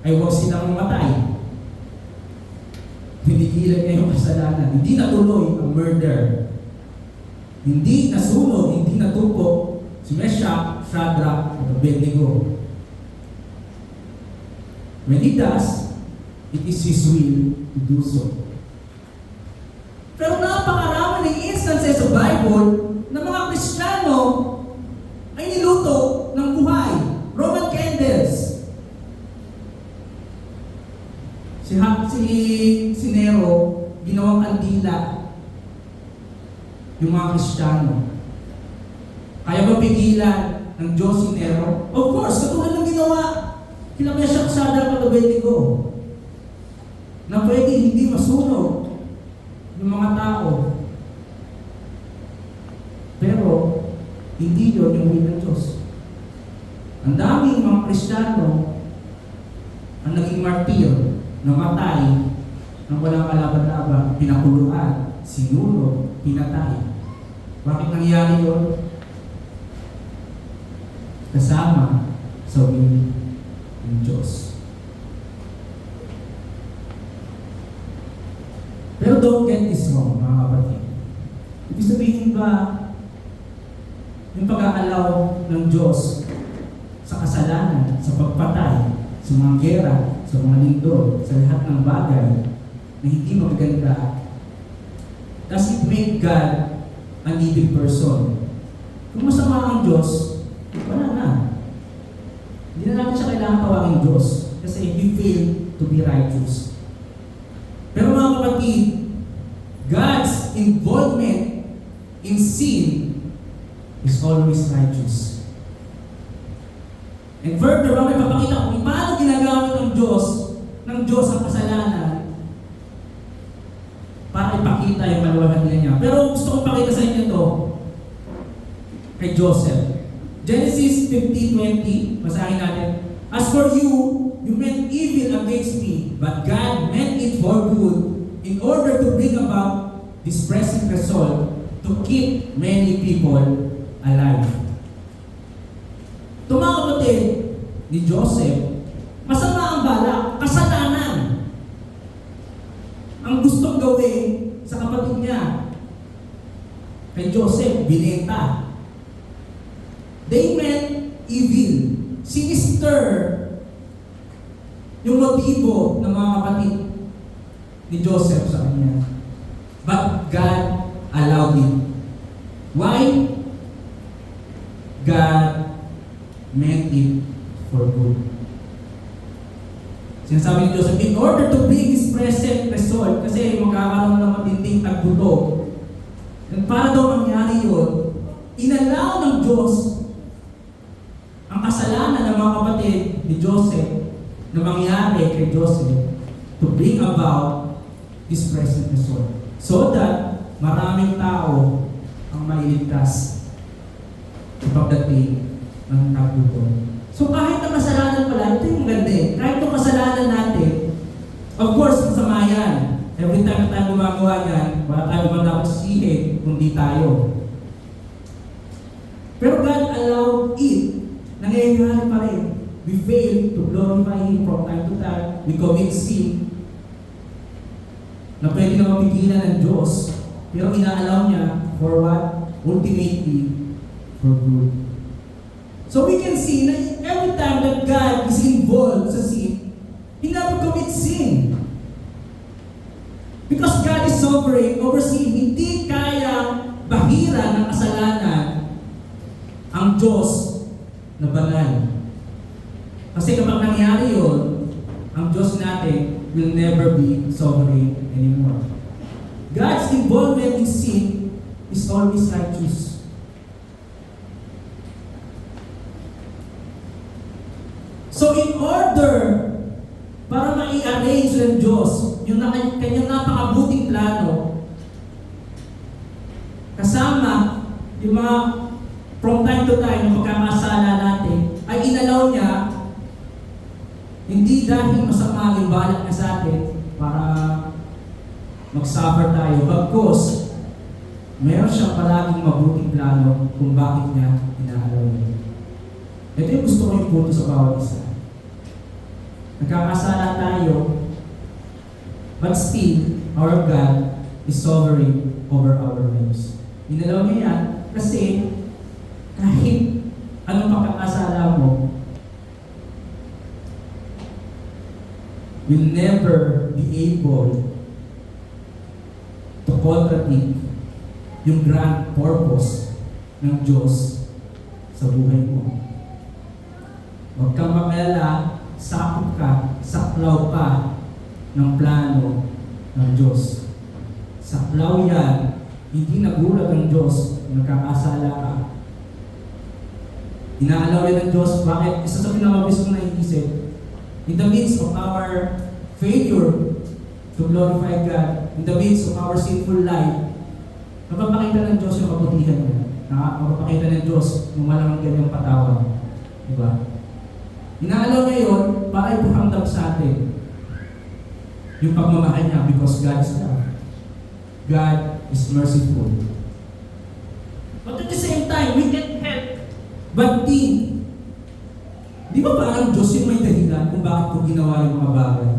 ay huwag silang mamatay. Pinigilan niya yung kasalanan. Hindi natuloy ang murder. Hindi nasunod, hindi natupo si Meshach, Shadrach, at Abednego. When He does, it is His will to do so. Pero napakarami ng instances sa Bible na mga Kristiyano ay niluto ng buhay. Roman candles. Si Nero, ginawang kandila yung mga Kristiyano. Kaya ba pigilan ng Diyos si Nero? Of course, katulad ng ginawa kila Meshach, Shadrach, at Abednego na pwede hindi masunog yung mga tao. Pero, hindi yun yung will ng Diyos. Ang daming mga Kristiyano ang naging martir, namatay, nang walang kalaban-laban, pinakuluan, sinunog, pinatay. Bakit nangyari yun? Kasama sa will ng Diyos. Pero don't get this wrong, mga kapatid. Ibig sabihin ba, pag-allow ng Diyos sa kasalanan, sa pagpatay, sa mga gera, sa mga lindol, sa lahat ng bagay na hindi magaganda, does it make God an evil person? Kung masama ang Diyos, wala na. Hindi na natin siya kailangan tawagin Diyos kasi we fail to be righteous. Pero mga kapatid, God's involvement in sin is always righteous. And further, may papakita ko kung paano ginagamit ng Diyos ang kasalanan para ipakita yung maluwalhati niya. Pero gusto kong pakita sa inyo ito kay Joseph. Genesis 15:20, basahin natin. As for you, you meant evil against me, but God meant it for good in order to bring about this present result to keep many people alive. Ito mga kapatid ni Joseph, masama ang balak, kasalanan ang gustong gawin sa kapatid niya. Kay Joseph, binenta. They meant evil. Sinister yung motibo ng mga kapatid ni Joseph sa kanya. But God allowed it. Why? God meant it for good. Sinasabi ni Joseph, in order to bring his present result, kasi magkakaroon ng matinding tagputo. And para daw mangyari yun, inalaw ng Diyos ang kasalanan ng mga kapatid ni Joseph na mangyari kay Joseph to bring about this present result. So that maraming tao ang mailigtas sa pagdating ng tagputo. So kahit na kasalanan pala, ito yung maganda eh. Kahit itong kasalanan natin, of course, masama yan. Every time na tayo gumagawa yan, wala tayo ba dapat sisihin kundi tayo. Pero God allowed it. Nangyayari pa rin. We fail to glorify Him from time to time. We commit sin na pwede na mapigilan ng Diyos. Pero inaalaw niya for what? Ultimately, for good. So we can see na every time that God is involved sa sin, He never commits sin. Because God is sovereign over sin. Hindi kaya bahira ng kasalanan ang Diyos na banal. Kasi kapag nangyari yun, ang Diyos natin will never be sovereign anymore. God's involvement in sin is always righteous. So in order para mai-arrange ng Diyos yung kanyang napakabuting plano, kasama yung mga from time to time na pagkakasala natin, ay inalaw niya, hindi dahil masama yung balak na sa atin para mag-suffer tayo. Bagkus, meron siyang palaging mabuting plano kung bakit niya inaalaw niya. Ito yung gusto ko yung punto sa bawat isa. Nagkakasala tayo, but still, our God is sovereign over our lives. Inalaw niya yan kasi kahit anong pagkakasala mo, will never be able to contradict yung grand purpose ng Diyos sa buhay mo. Huwag kang mag-alala, sakop ka, saklaw ka ng plano ng Diyos. Saklaw yan, hindi nagulat ang Diyos na nagkakasala ka. Inaalaw yan ng Diyos. Bakit? Isa sa pinamabis kong naiisip, in the midst of our failure to glorify God, in the midst of our sinful life, napapakita ng Diyos yung kabutihan niya. Napapakita ng Diyos yung walang ganyang patawad. Diba? Inaalaw niya yun para ipahamdam sa atin yung pagmamahal niya because God is love. God is merciful. But at the same time, we can help but think, di ba parang Diyos yung may dahilan kung bakit ko ginawa yung mga bagay?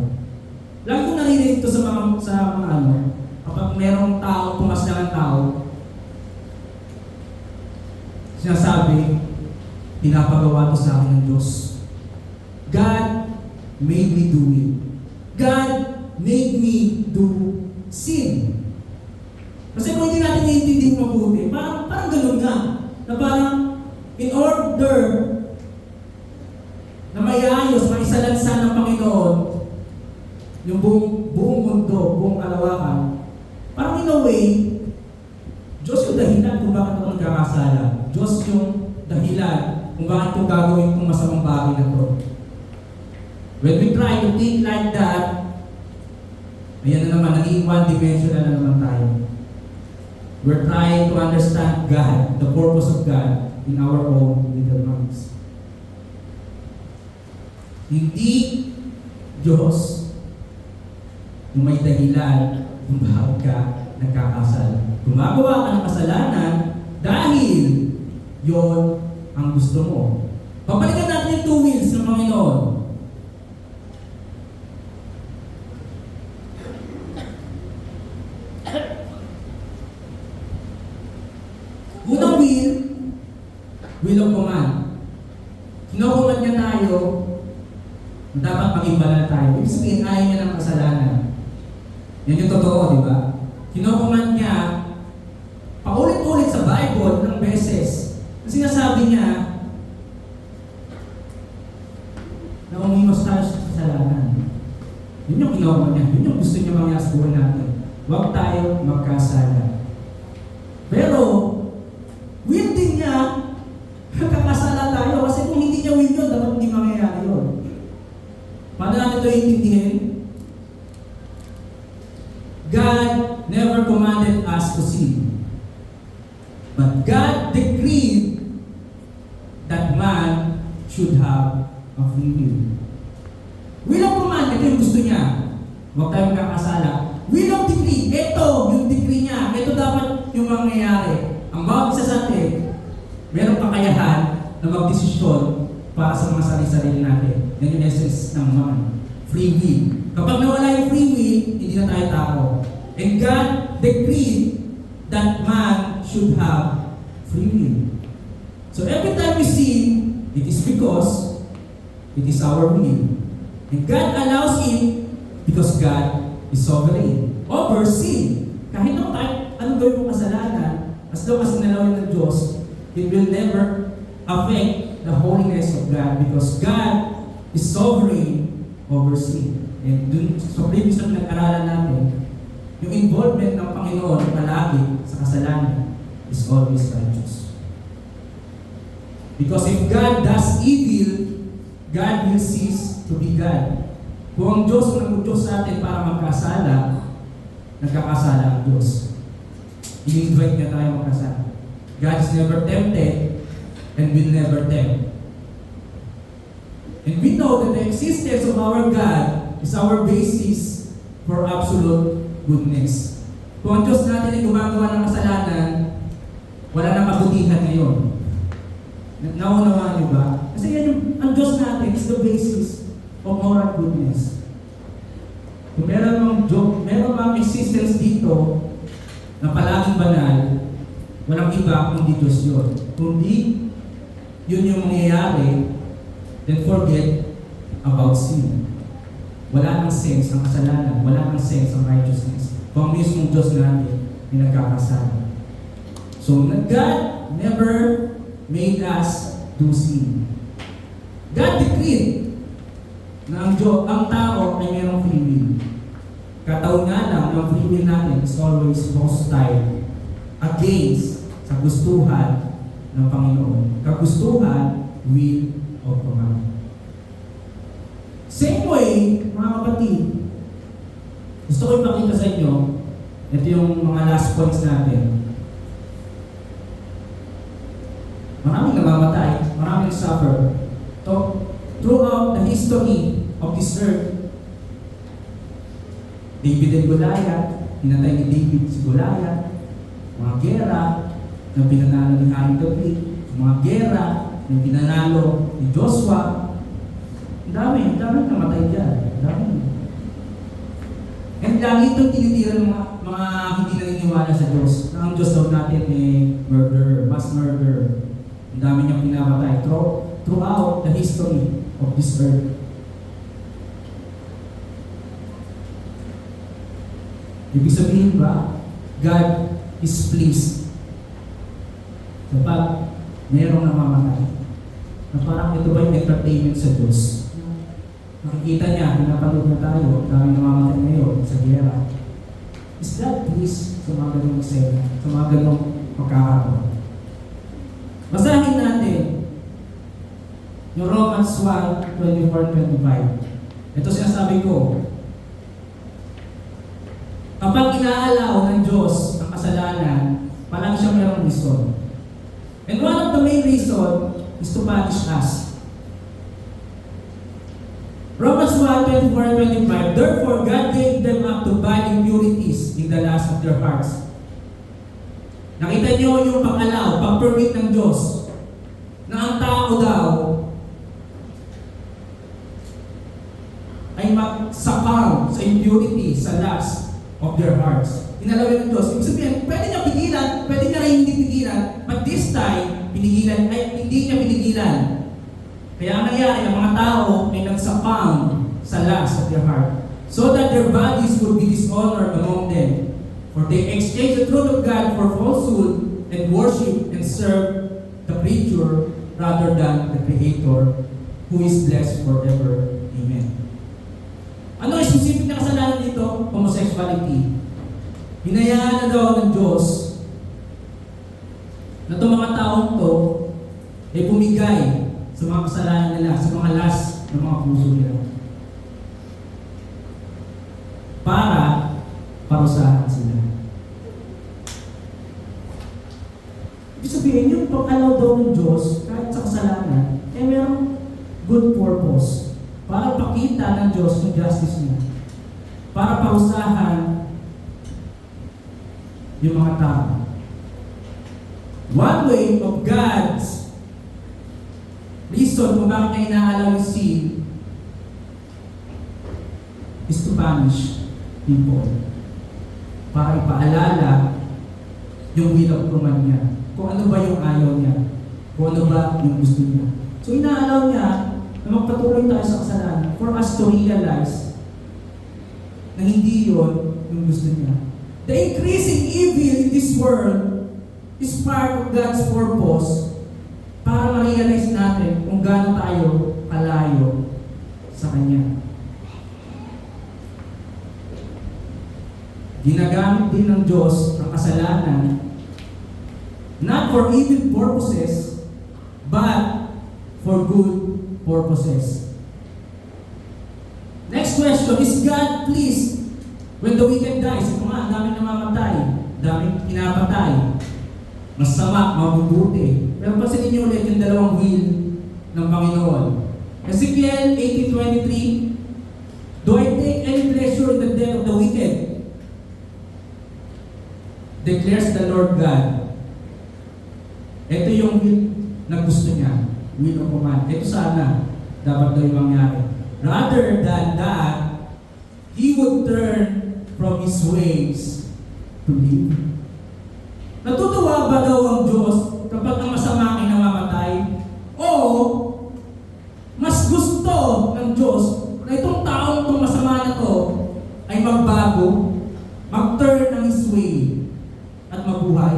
Lagi ko narinig ito sa mga ano, kapag merong tao, pumaslang ang tao, sinasabi, pinapagawa to sa akin ng Diyos. God made me do it. God made me do sin. Kasi kung hindi natin iintindihin mabuti, parang ganun nga. Na parang in order na maiayos, maisalansan ng Panginoon yung buong mundo, buong kalawakan, parang in a way, Diyos yung dahilan kung bakit ako nagkakasala. Diyos yung dahilan kung bakit ko gagawin itong masamang bagay na to. When we try to think like that, ayan na naman, naging one-dimensional na naman tayo. We're trying to understand God, the purpose of God, in our own little minds. Hindi Diyos yung may dahilan kung bakit ka nagkakasala. Gumagawa ka ng kasalanan dahil yon ang gusto mo. Papalikan natin yung two wheels ng Panginoon. Unang will of command. Kinocommand niya tayo na dapat maging banal tayo. Ibig sabihin, ayaw niya ng kasalanan. Yan yung totoo, di ba? Kinocommand niya paulit-ulit sa Bible ng beses. Kasi sinasabi niya na umiwas tayo sa kasalanan. Yun yung kinocommand niya. Yun yung gusto niya mangyari sa buhay natin. Huwag tayo magkasala. Pero, will din niya kakasala tayo kasi kung hindi niya will yun, dapat hindi mangyayari yun. Paano natin ito iintindihin? God never commanded us to sin. But God decreed that man should have a free will. Will of command, ito yung gusto niya. Huwag tayo magkakasala. Will of decree, ito yung decree niya. Ito dapat yung mangyayari. Ang bawat isa sa atin, mayroong kakayahan na magdesisyon para sa mga sarili-sarili natin. Yan yung essence ng man. Free will. Kapag nawala yung free will, hindi na tayo tao. And God decreed that man should have free will. So every time we sin, it is because it is our will. And God allows it because God is sovereign over sin. Kahit anong gawin mong kasalanan, as long as nalawin ng Diyos, it will never affect the holiness of God because God is sovereign over sin. And dun sa previous na pinag-aralan natin, yung involvement ng Panginoon palagi sa kasalanan is always righteous. Because if God does evil, God will cease to be God. Kung ang Diyos ang nag-Diyos sa atin para magkasala, nagkakasala ang Diyos. I-invite niya tayo magkasala. God is never tempted and will never tempt. And we know that the existence of our God is our basis for absolute goodness. Kung ang Diyos natin ay gumagawa ng kasalanan, wala nang kabutihan ngayon. Naunawaan niyo ba? Kasi yan ang Diyos natin is the basis of moral goodness. Kung meron mang existence dito na palaging banal, walang iba kundi Diyos yun. Kundi yun yung mangyayari, then forget about sin. Wala nang sense ang kasalanan, wala nang sense ang righteousness. Kung ang mismong Diyos natin ay nagkakasala. So, God never made us do sin. God decreed na ang tao ay mayroong free will. Kataon nga lang ng free will natin is always hostile against sa gustuhan ng Panginoon. Kagustuhan, will of command. Same way, mga kapatid, gusto ko ipakita sa inyo, ito yung mga last points natin. Maraming namamatay, maraming suffer. Throughout the history of this earth, David and Goliath, pinatay ni David si Goliath, mga gera na pinanalo ni Haring David, mga gera na pinanalo ni Joshua. Ang dami namatay dyan. Ang dami. And lagi itong tinitira ng mga hindi naniniwala sa Diyos. Na ang Diyos daw natin ay murder, mass murder. Ang dami niyang pinapatay throughout the history of this earth. Ibig sabihin ba, God is pleased kapag mayroong namamatay? Na parang ito ba yung entertainment sa Diyos? Nakikita niya, pinapanood na tayo, dami namamatay ngayon sa gera. Is God pleased sa mga ganong eksena, sa mga ganong pagkakataon? Basahin natin yung Romans 1:24-25. Ito sinasabi ko, kapag inaalaw ng Diyos ang kasalanan, palagi siya mayroong reason. And one of the main reason is to punish us. Romans 1:24-25, therefore God gave them up to bad impurities in the lust of their hearts. Nakita niyo yung pag-allow, pag-permit ng Diyos na ang tao daw ay magsakal sa impurity, sa lust of their hearts. Inalawin ng Diyos. Ibig sabihin, pwede niya pigilan, pwede niya rin hindi pigilan, but this time, hindi niya pinigilan. Kaya ang nangyari, ang mga tao ay nagsakal sa lust of their heart, so that their bodies would be dishonored among them. For they exchanged the truth of God for falsehood and worship and serve the creature rather than the Creator, who is blessed forever. Amen. Ano ang specific na kasalanan dito? Homosexuality. Hinayaan na daw ng Diyos na itong mga taong to ay bumigay sa mga kasalanan nila, sa mga lust ng mga puso nila, para parusahan sila. Ibig sabihin, yung pag-allow daw ng Diyos, kahit sa kasalanan, ay mayroong good purpose. Para pakita ng Diyos yung justice niya. Para parusahan yung mga tao. One way of God's reason kung bakit niya inaalaw yung sin is to punish people. Para ipaalala yung will of command niya. Kung ano ba yung ayaw niya. Kung ano ba yung gusto niya. So inaalaw niya na magpatuloy tayo sa kasalanan for us to realize na hindi yun yung gusto niya. The increasing evil in this world is part of God's purpose para ma-realize natin kung gaano tayo kalayo sa Kanya. Ginagamit din ng Diyos ang kasalanan not for evil purposes but for good purposes. Next question, is God pleased when the wicked dies? Ito nga, ang daming namamatay, daming pinapatay, masama, mabubuti. Pero pansinin niyo ulit yung dalawang will ng Panginoon. Ezekiel 18:23, do I take any pleasure in the death of the wicked? Declares the Lord God. Ito yung will na gusto niya. Will of command. Ito sana dapat daw yung mangyari. Rather than that, He would turn from His ways to live. Natutuwa ba daw ang Diyos kapag ang masama ay namamatay? O mas gusto ng Diyos na itong taong itong masama na to ay magbago, mag-turn ng His way at mabuhay?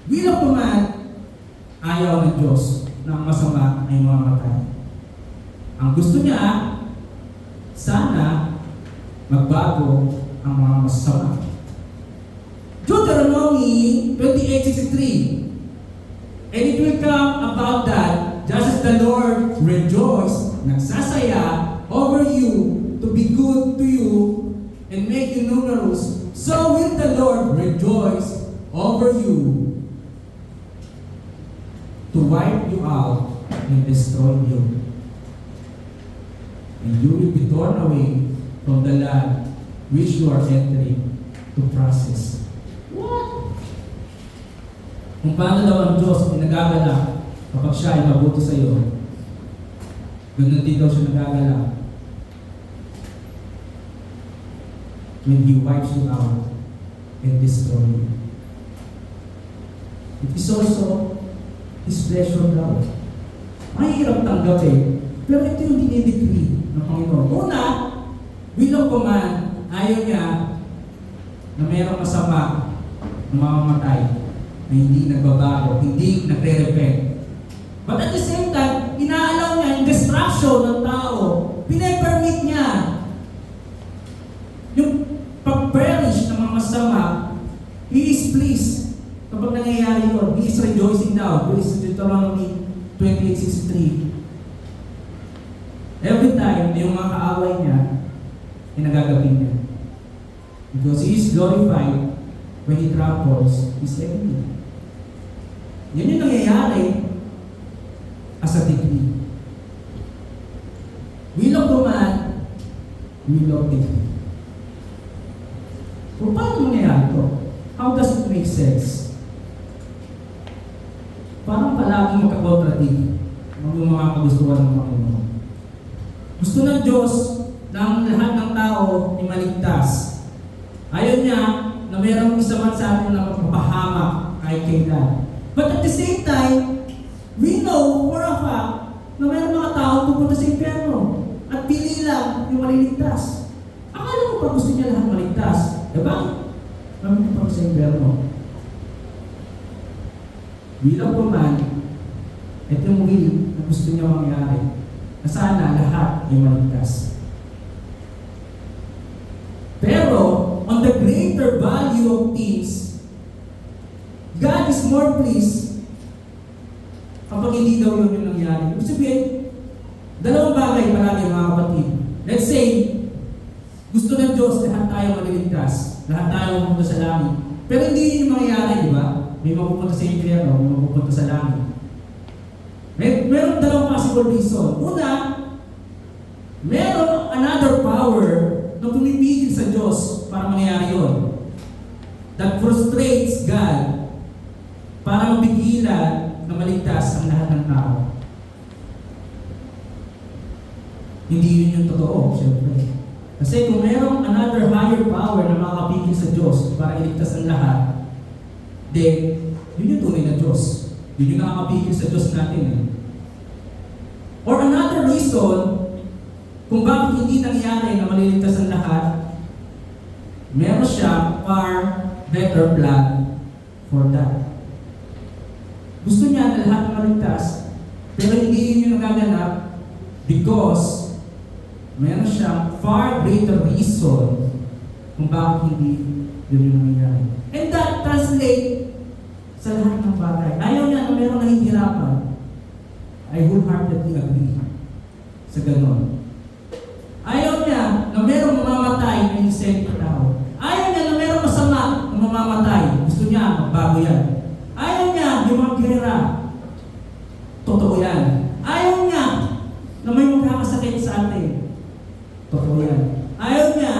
Will of command, ayaw ng Diyos na ang masama ay mamamatay. Ang gusto niya, sana magbago ang mga masama. Deuteronomy 28:63, and it will come about that, just as the Lord rejoiced, nagsasaya over you to be good to you and make you numerous, so will the Lord rejoice over you to wipe you out and destroy you. And you will be torn away from the land which you are entering to process. What? Kung paano daw ang Diyos ay nagagalak kapag siya ay mabuti sa iyo, ganun din daw siya nagagalak when He wipes you out and destroy you. It is also His pleasure daw. Mahirap tanggapin, pero ito yung dinidecree ng Panginoon. Una, will of command, ayaw niya na mayroong masama na mamamatay, na hindi nagbabago, hindi nagre-repent. But at the same time, inaalaw niya yung destruction ng tao. Pine-permit niya yung pag-perish ng mga masama. He is pleased kapag nangyayari yun. He is rejoicing now. This is Deuteronomy 28:63. Every time na yung mga kaaway niya, nagagabi niya. Because He is glorified when He tramples His enemy. Yan yung nangyayari as a decree. Will of command, will of decree. Kung paano mangyayari ito? How does it make sense? Parang palaging magkakontradict yung mga kagustuhan ng Panginoon. Gusto ng Diyos ng lahat ng tao ay maligtas. Ayaw niya na mayroong isa man sa atin na mapapahamak kahit kailan. But at the same time, we know for a fact na mayroong mga tao pupunta sa impyerno at pili lang yung maliligtas. Akala ko pa gusto niya lahat maligtas. Diba? Namin pa sa impyerno. Bilang command, ito yung will na gusto niya mangyari. Na sana lahat ay maligtas. Pero, on the greater value of things, God is more pleased kapag hindi daw yun yung nangyari. Ibig sabihin, dalawang bagay palagi mga kapatid. Let's say, gusto ng Diyos lahat tayo maliligtas, lahat tayo mapupunta sa langit. Pero hindi yun yung mangyayari, di ba? May mapupunta sa impyerno, may mapupunta sa langit. Meron dalawang possible reason. Una, meron another power na pumipigil sa Diyos para mangyari yun. That frustrates God para mapigilan na maligtas ang lahat ng tao. Hindi yun yung totoo, siyempre. Kasi kung merong another higher power na makakapigil sa Diyos para iligtas ang lahat, then, yun yung tunay na Diyos. Yun yung nakakapigil sa Diyos natin. Or another reason, kung bakit hindi nangyari na maliligtas ang lahat, meron siya far better plan for that. Gusto niya na lahat na maligtas, pero hindi yun yung nagaganap because meron siya far greater reason kung bakit hindi yun yung nangyari. And that translate sa lahat ng bagay. Ayaw niya na meron nahihirapan. I wholeheartedly agree sa ganon. Ayaw niya na merong mamamatay na innocent na tao. Ayaw niya na merong masama na mamamatay. Gusto niya, magbago yan. Ayaw niya, yung mga gera. Totoo yan. Ayaw niya na may magkakasakit sa atin. Totoo yan. Ayaw niya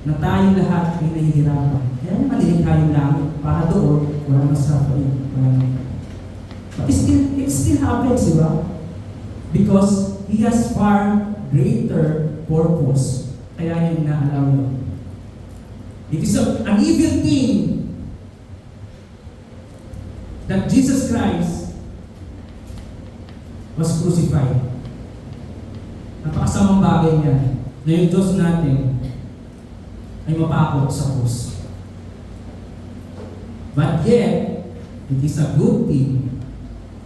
na tayo lahat ay nahihirapan. Kaya malilikha yung langit para doon, walang suffering. But it still happens, di ba? Because He has far greater purpose. Kaya niya inaalaw yun. It is an evil thing that Jesus Christ was crucified. Napakasamang bagay niya na yung Diyos natin ay mapako sa krus. But yet, it is a good thing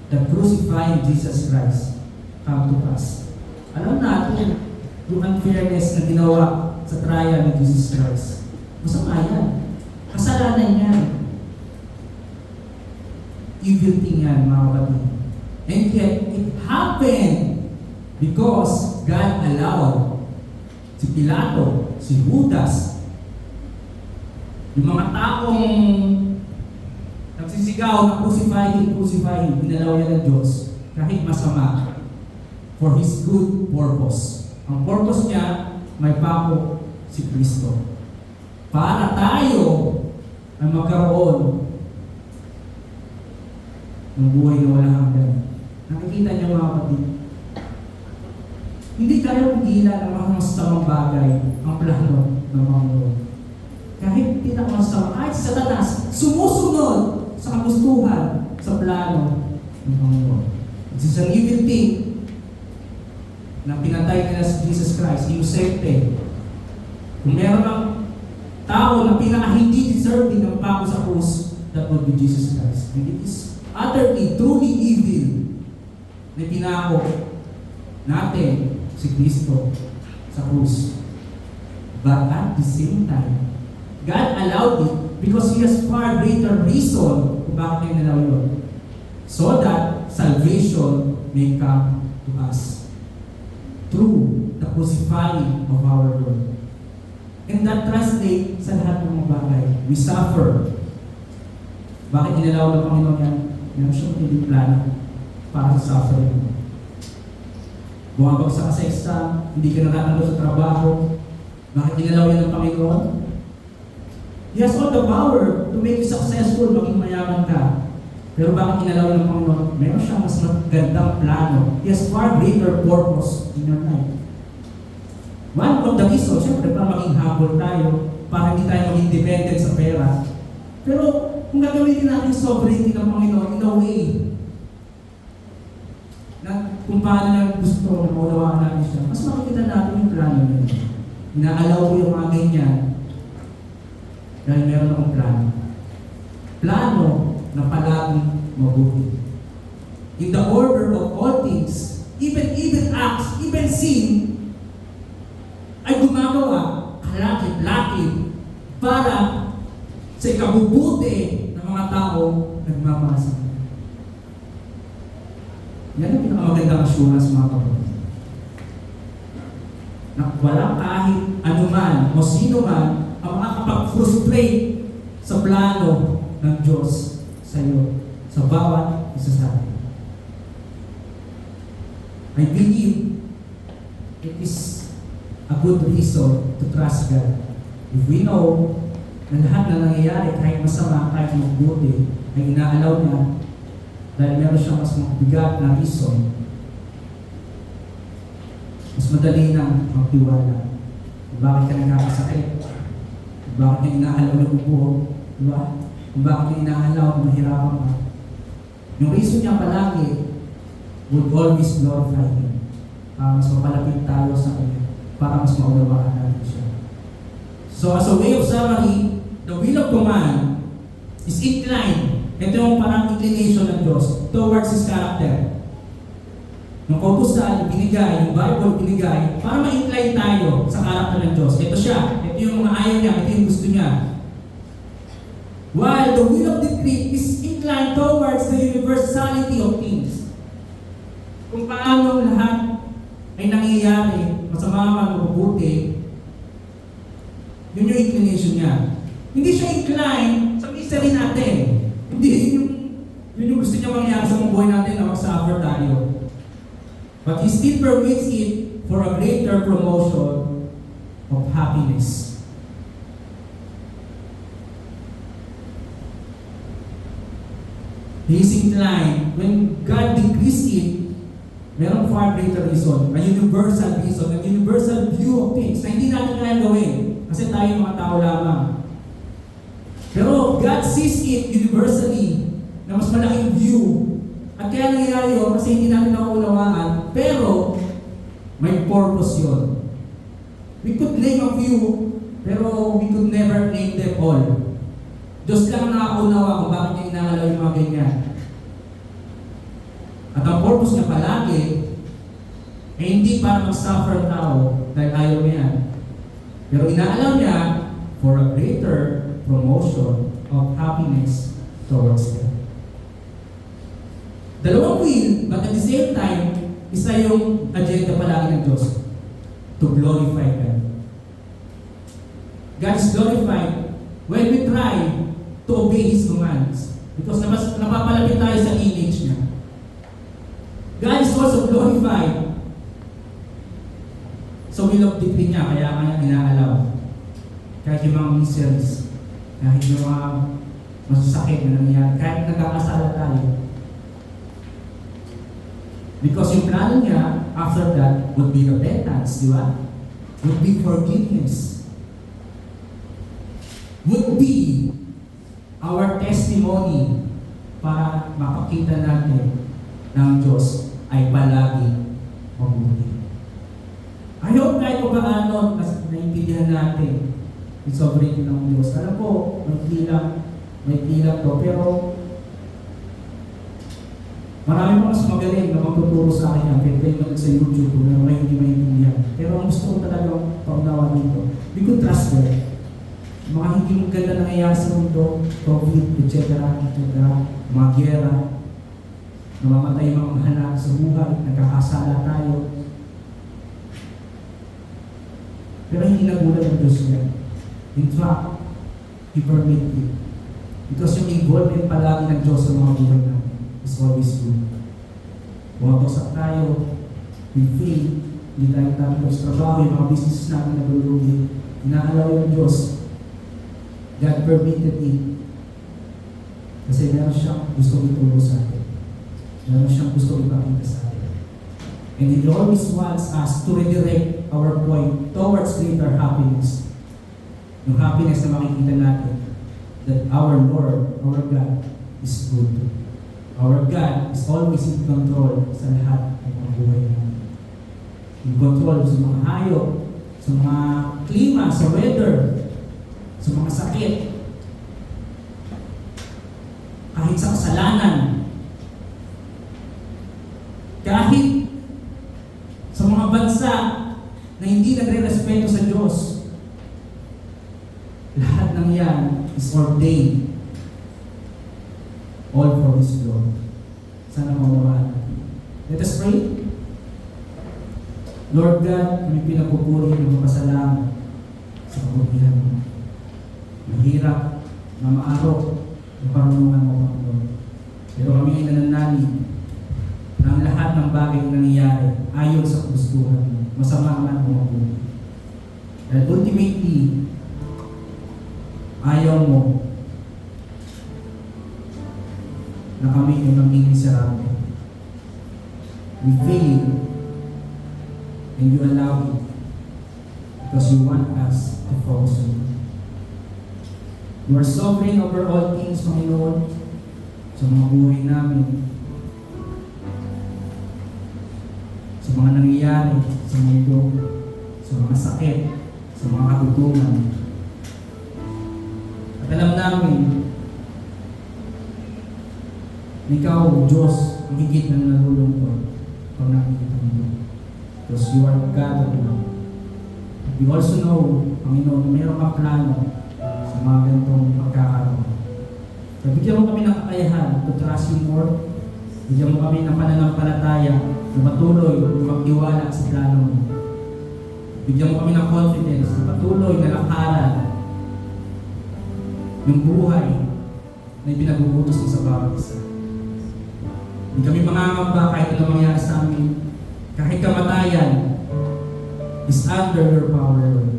that crucifying Jesus Christ come to pass. Alam natin yung unfairness na ginawa sa trial ni Jesus Christ. Masama yan. Kasalanan yan. Evil thing yan, mga kapatid. And yet, it happened because God allowed si Pilato, si Judas, yung mga taong nagsisigaw na crucify, binalaw yan ng Diyos kahit masama for His good purpose. Ang purpose niya, may pako si Kristo. Para tayo ay magkaroon ng buhay na walang hanggan. Nakikita niyo mga kapatid, hindi tayo pigilan ng mga masamang bagay ang plano ng Panginoon. Kahit pinakamasama, kahit Satanas, sumusunod This is an evil thing na pinatay nila si Jesus Christ, inosente. Kung meron ng tao na pinaka hindi deserving ng pako sa krus, that would be Jesus Christ. And it is utterly, truly evil na pinako natin si Kristo sa krus. But at the same time, God allowed it because He has far greater reason kung bakit niya nalaw yun. So that salvation may come to us through the crucifying of our Lord. And that translates sa lahat ng mga bagay. We suffer. Bakit inalaw ng Panginoon yan? Meron siyang hindi plano para sa suffering. Bumabagsak ka sa exam, hindi ka nakatalo sa trabaho. Bakit inalaw yan ng Panginoon? He has all the power to make you successful, maging mayaman ka. Pero bakit inalaw ng Panginoon? Meron siyang mas magandang plano. He has far greater purpose in your life. One of the reasons, syempre, para maging humble tayo, para hindi tayo maging dependent sa pera. Pero kung gagawin natin sovereignty ng Panginoon in a way na kung paano niya gusto na maunawaan natin siya, mas makikita natin yung plano niya. Inaalaw ko yung mga ganyan dahil meron akong plano. Plano na palaging mabuti. In the order of all things, even acts, even sin, ay gumagawa kalakit-lakit para sa ikabubuti ng mga tao nagmamahal sa Kanya. Yan ang pinakamagandang assurance, mga kapatid. Na walang kahit anuman o sino man ang makakapag-frustrate sa plano ng Diyos sa iyo, sa bawat isa sa atin. I believe it is a good reason to trust God. If we know na lahat na nangyayari, kahit masama, kahit mabuti, ay inaalaw niya dahil meron siyang mas mabigat na reason, mas madali nang magtiwala. Bakit ka nagkakasakit? Bakit niya inaalaw na upo? Diba? Bakit niya inaalaw na mahirapan ka? Yung reason niya palagi would always glorify Him. Mas mapalapit tayo sa Kanya para mas maunawaan natin siya. So as a way of summary, the will of the man is inclined. Ito yung parang inclination ng Diyos towards His character. Yung kautusan, binigay, yung Bible binigay, para ma-incline tayo sa character ng Diyos. Ito siya. Ito yung mga ayaw niya. Ito yung gusto niya. While the will of the Greek is inclined towards the universality of things. Kung paano lahat ay nangyayari, masama man o mabuti, yun yung inclination niya. Hindi siya inclined sa misery natin. Hindi yun yung gusto niya mangyari sa mga buhay natin na mag-suffer tayo. But He still permits it for a greater promotion of happiness. He is inclined, when God decrees it, merong far greater reason, a universal reason, a universal view of things na hindi natin kaya gawin kasi tayo mga tao lamang. Pero God sees it universally na mas malaking view. At kaya nangyayari yun kasi hindi natin nakuunawaan, pero may purpose yun. We could name a few, pero we could never name them all. Diyos lang nakaunawa kung bakit niya inaalaw yung mga ganyan. At ang purpose niya palagi ay hindi para mag-suffer ang tao dahil ayaw niya. Pero inaalaw niya for a greater promotion of happiness towards them. Dalawang will, but at the same time, isa yung agenda palagi ng Diyos to glorify God. God is glorified when we try to obey His commands because napapalapit tayo sa image niya. God is also glorified sa will of decree niya, kaya kanya inaalaw. Kahit yung mga miseries, kahit yung mga masasakit na nangyayari, kahit nagkakasala tayo. Because yung plano niya, after that, would be repentance, di ba? Would be forgiveness. Would be our testimony para makakita natin ng Diyos ay palagi mabuti. I hope kahit kung paano naiintindihan natin yung sovereignty ng Diyos. Alam ko, may kilang to, pero marami pa mas magaling na magtuturo sa akin yan. Pwede mo sa YouTube kung may hindi maintindihan. Pero ang gusto ko talagang paunawa dito, we could trust them. Mga hindi maganda nangyayari sa mundo, COVID, etc., mga gera, namamatay mga mahal natin sa buhay, nagkakasala tayo. Pero hindi nagulat ang Diyos yan. In fact, He permit it. Because yung involvement palagi ng Diyos sa mga buhay natin is always good. Bumabagsak tayo, we fail, hindi tayo tapos trabaho, yung mga business natin na lulugi, inaalaw yung Diyos. God permitted it. Kasi meron siyang gusto ituro sa atin. Meron siyang gusto ipakita sa atin. And He always wants us to redirect our point towards greater happiness. Yung happiness na makikita natin that our Lord, our God, is good. Our God is always in control sa lahat ng mga buhay natin. In control sa mga hayop, sa mga klima, sa weather, sa mga sakit, kahit sa kasalanan, kahit sa mga bansa na hindi nagre-respeto sa Diyos. Lahat ng yan is ordained all for His glory. Sana maunawaan natin. Let us pray. Lord God, kami pinapupuri ng mga pasalamat sa kabutihan mo. Mahirap na maarok ang karunungan mo, Panginoon. Pero kami ay nananalig na ang lahat ng bagay na nangyayari ayon sa kagustuhan mo. Masama man o mabuti. And ultimately, ayaw mo na kami ay maging miserable. We fail and you allow it because you want us to focus on you. You are sovereign over all things, Panginoon, sa mga buhay namin, sa mga nangyayari sa mundo, sa mga sakit, sa mga katutungan. At alam namin, Ikaw, Diyos, ang higit na nalulungkot pag nakikita mo. Because you are God of love. We also know, Panginoon, mayroon kang plano sa mga ganitong pagkakaroon. Kaya bigyan mo kami ng kakayahan to trust you more. Bigyan mo kami ng pananampalataya na patuloy na magtiwala sa plano mo. Bigyan mo kami ng confidence na patuloy na lakaran yung buhay na ipinagubutos mo sa bawat isa. Hindi kami mangangamba kahit ano mangyari sa amin. Kahit kamatayan is under your power, Lord.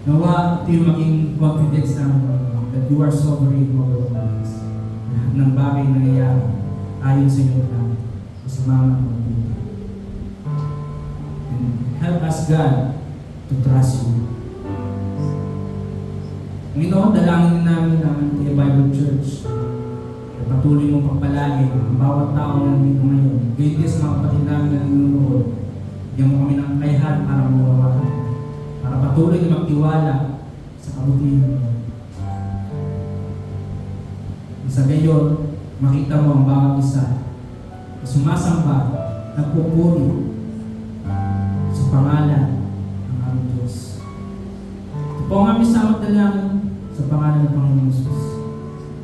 Nawa ito yung maging confidence namin that you are sovereign over all things. Lahat ng bagay na nangyayari ayon sa iyong plan. Kasama ng pagpunta. And help us, God, to trust you. Panginoon, dalangin namin ang Bible Church. Patuloy mong pagpalain ang bawat tao na nandito ngayon. Gayun din sa mga kapatid namin na nanonood. Bigyan mo kami ng kakayahan para mawawala. Para patuloy na magtiwala sa kabutihan mo. Sa gayon, makita mo ang bawat isa na sumasamba, nagpupuri sa pangalan ng aming Diyos. Ito po ang aming samot dalangin sa pangalan ng Panginoon Jesus.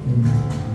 Amen.